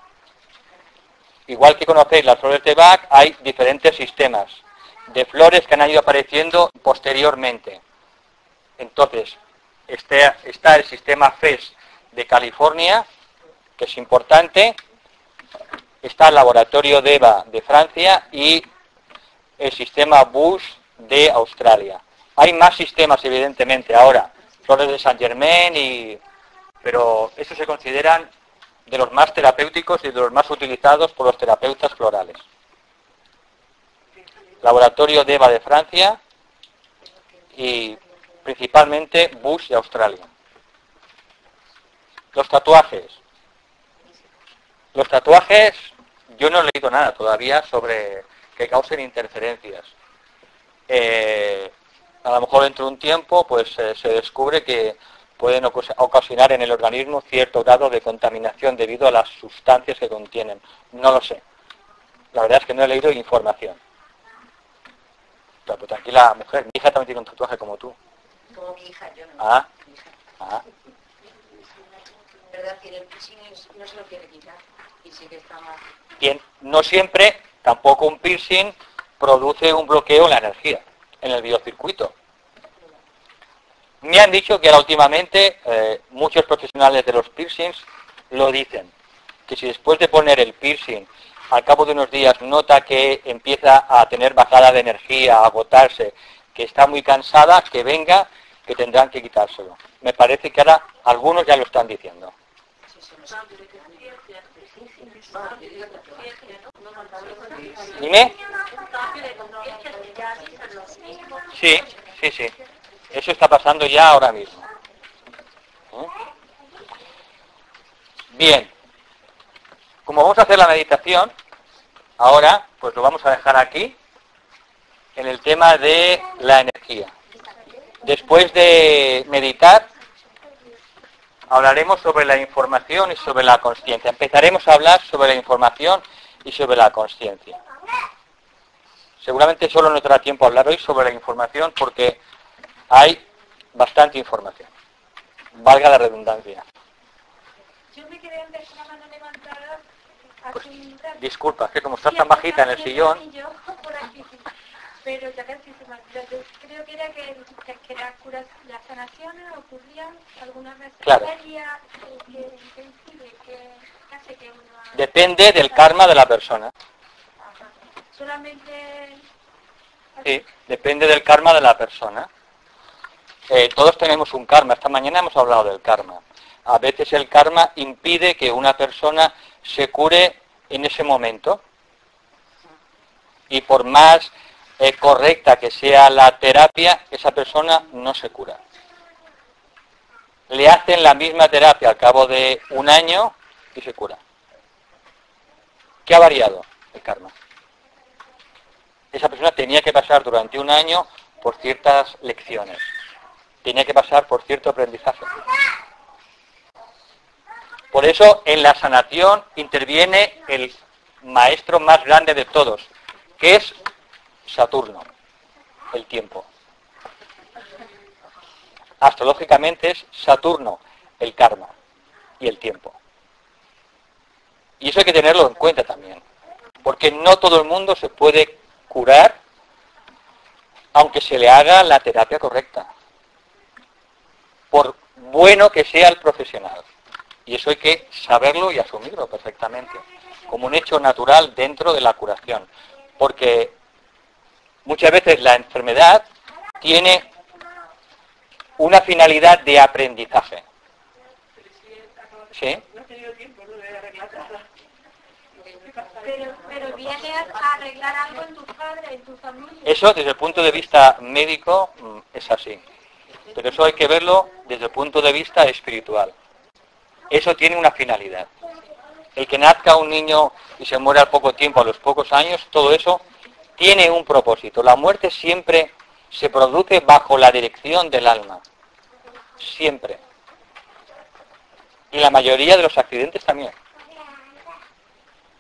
Igual que conocéis las flores de Bach, hay diferentes sistemas de flores que han ido apareciendo posteriormente. Entonces, está el sistema FES de California, que es importante, está el laboratorio DEVA de Francia y el sistema Bush de Australia. Hay más sistemas, evidentemente, ahora, flores de Saint Germain, pero estos se consideran de los más terapéuticos y de los más utilizados por los terapeutas florales. Laboratorio DEVA de Francia y principalmente Bush de Australia. Los tatuajes. Los tatuajes, yo no he leído nada todavía sobre que causen interferencias. A lo mejor dentro de un tiempo pues se descubre que pueden ocasionar en el organismo cierto grado de contaminación debido a las sustancias que contienen. No lo sé. La verdad es que no he leído información. Pero tranquila, mujer, mi hija también tiene un tatuaje como tú. Como mi hija, yo no. Ah. ¿Verdad? Que el piercing no se lo quiere quitar. Y sí que está mal. Bien, no siempre, tampoco un piercing produce un bloqueo en la energía, en el biocircuito. Me han dicho que ahora últimamente muchos profesionales de los piercings lo dicen, que si después de poner el piercing al cabo de unos días nota que empieza a tener bajada de energía, a agotarse, que está muy cansada, que venga, que tendrán que quitárselo. Me parece que ahora algunos ya lo están diciendo. ¿Dime? Sí. Eso está pasando ya ahora mismo. Bien. Como vamos a hacer la meditación, ahora pues lo vamos a dejar aquí, en el tema de la energía. Después de meditar, hablaremos sobre la información y sobre la consciencia. Empezaremos a hablar sobre la información y sobre la consciencia. Seguramente solo nos dará tiempo a hablar hoy sobre la información porque hay bastante información. Valga la redundancia. Yo me quedé antes con la mano levantada hace un rato. Disculpa, que como estás tan bajita en el sillón... Yo por aquí, pero ya casi se me olvidó. Yo creo que era que las curas, las sanaciones ocurrían algunas veces. Claro. ¿Qué hace que uno... Depende del karma de la persona. Ajá. Solamente... Sí, depende del karma de la persona. Todos tenemos un karma. Esta mañana hemos hablado del karma. A veces el karma impide que una persona se cure en ese momento. Y por más correcta que sea la terapia, esa persona no se cura. Le hacen la misma terapia al cabo de un año y se cura. ¿Qué ha variado? El karma. Esa persona tenía que pasar durante un año por ciertas lecciones. Tenía que pasar por cierto aprendizaje. Por eso en la sanación interviene el maestro más grande de todos, que es Saturno, el tiempo. Astrológicamente es Saturno, el karma y el tiempo. Y eso hay que tenerlo en cuenta también, porque no todo el mundo se puede curar aunque se le haga la terapia correcta, por bueno que sea el profesional. Y eso hay que saberlo y asumirlo perfectamente, como un hecho natural dentro de la curación. Porque muchas veces la enfermedad tiene una finalidad de aprendizaje. ¿Sí? Pero viene a arreglar algo en tus padres, en tu familia. Eso desde el punto de vista médico es así. Pero eso hay que verlo desde el punto de vista espiritual. Eso tiene una finalidad. El que nazca un niño y se muera al poco tiempo, a los pocos años, todo eso tiene un propósito. La muerte siempre se produce bajo la dirección del alma. Siempre. Y la mayoría de los accidentes también.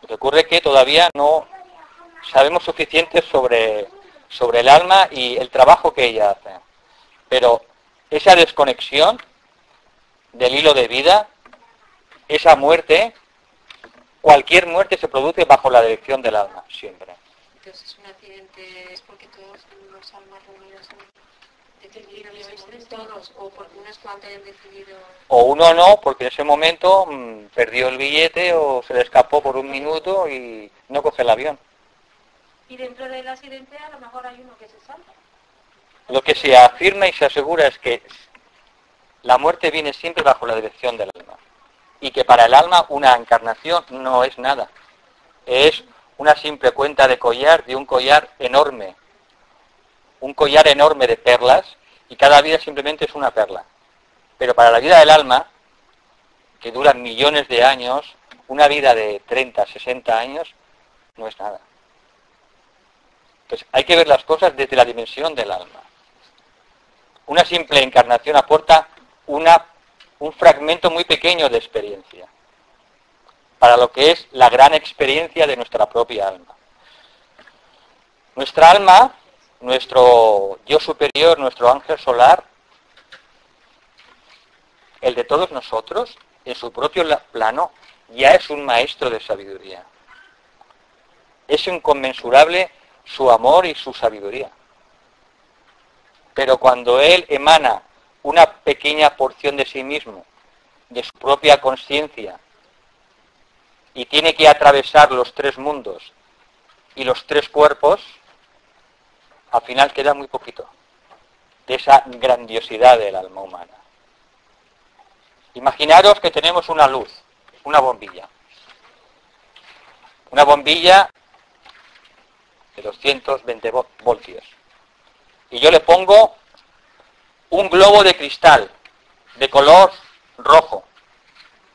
Lo que ocurre es que todavía no sabemos suficiente sobre el alma y el trabajo que ella hace. Pero esa desconexión del hilo de vida, esa muerte, cualquier muerte se produce bajo la dirección del alma, siempre. Entonces un accidente es porque todos los almas reunidas decidieron todos, o porque unas cuantas hayan decidido... O uno no, porque en ese momento perdió el billete o se le escapó por un minuto y no coge el avión. Y dentro del accidente a lo mejor hay uno que se salva. Lo que se afirma y se asegura es que la muerte viene siempre bajo la dirección del alma. Y que para el alma una encarnación no es nada. Es una simple cuenta de collar, de un collar enorme. Un collar enorme de perlas, y cada vida simplemente es una perla. Pero para la vida del alma, que dura millones de años, una vida de 30, 60 años, no es nada. Entonces hay que ver las cosas desde la dimensión del alma. Una simple encarnación aporta un fragmento muy pequeño de experiencia, para lo que es la gran experiencia de nuestra propia alma. Nuestra alma, nuestro yo superior, nuestro ángel solar, el de todos nosotros, en su propio plano, ya es un maestro de sabiduría. Es inconmensurable su amor y su sabiduría. Pero cuando él emana una pequeña porción de sí mismo, de su propia conciencia, y tiene que atravesar los tres mundos y los tres cuerpos, al final queda muy poquito de esa grandiosidad del alma humana. Imaginaros que tenemos una luz, una bombilla. Una bombilla de 220 voltios. Y yo le pongo un globo de cristal de color rojo.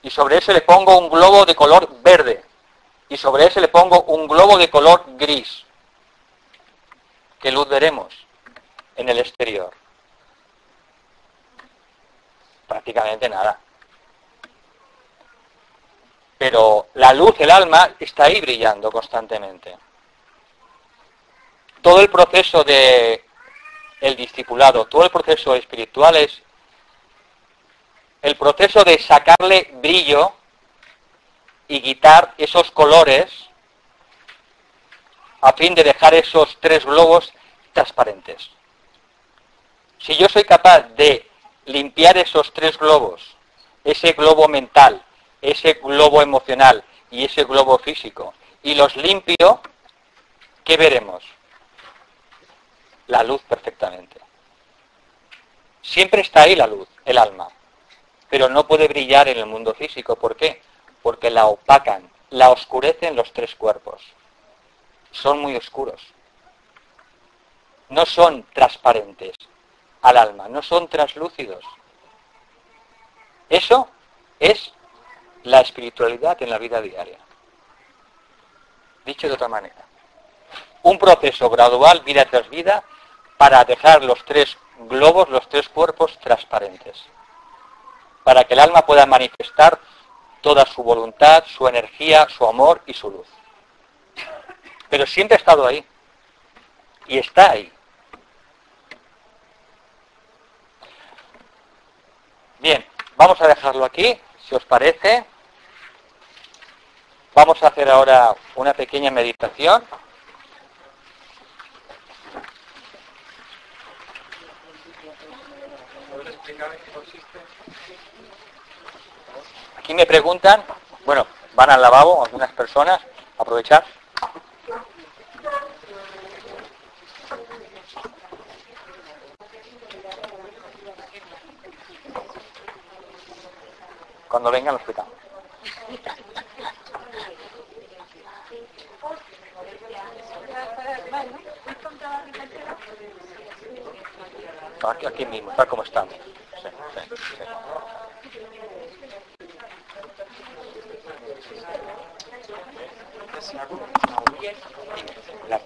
Y sobre ese le pongo un globo de color verde. Y sobre ese le pongo un globo de color gris. ¿Qué luz veremos en el exterior? Prácticamente nada. Pero la luz, el alma, está ahí brillando constantemente. Todo el proceso de el discipulado, todo el proceso espiritual es el proceso de sacarle brillo y quitar esos colores a fin de dejar esos 3 globos transparentes. Si yo soy capaz de limpiar esos 3 globos, ese globo mental, ese globo emocional y ese globo físico, y los limpio, ¿qué veremos? La luz perfectamente. Siempre está ahí la luz, el alma, pero no puede brillar en el mundo físico. ¿Por qué? Porque la opacan, la oscurecen los 3 cuerpos. Son muy oscuros. No son transparentes al alma, no son translúcidos. Eso es la espiritualidad en la vida diaria. Dicho de otra manera, un proceso gradual, vida tras vida, para dejar los 3 globos, los 3 cuerpos transparentes, para que el alma pueda manifestar toda su voluntad, su energía, su amor y su luz. Pero siempre ha estado ahí, y está ahí. Bien, vamos a dejarlo aquí, si os parece. Vamos a hacer ahora una pequeña meditación. Aquí me preguntan, bueno, van al lavabo algunas personas, aprovechar. Cuando vengan lo explicamos. Aquí mismo, tal como estamos. Sí, sí. La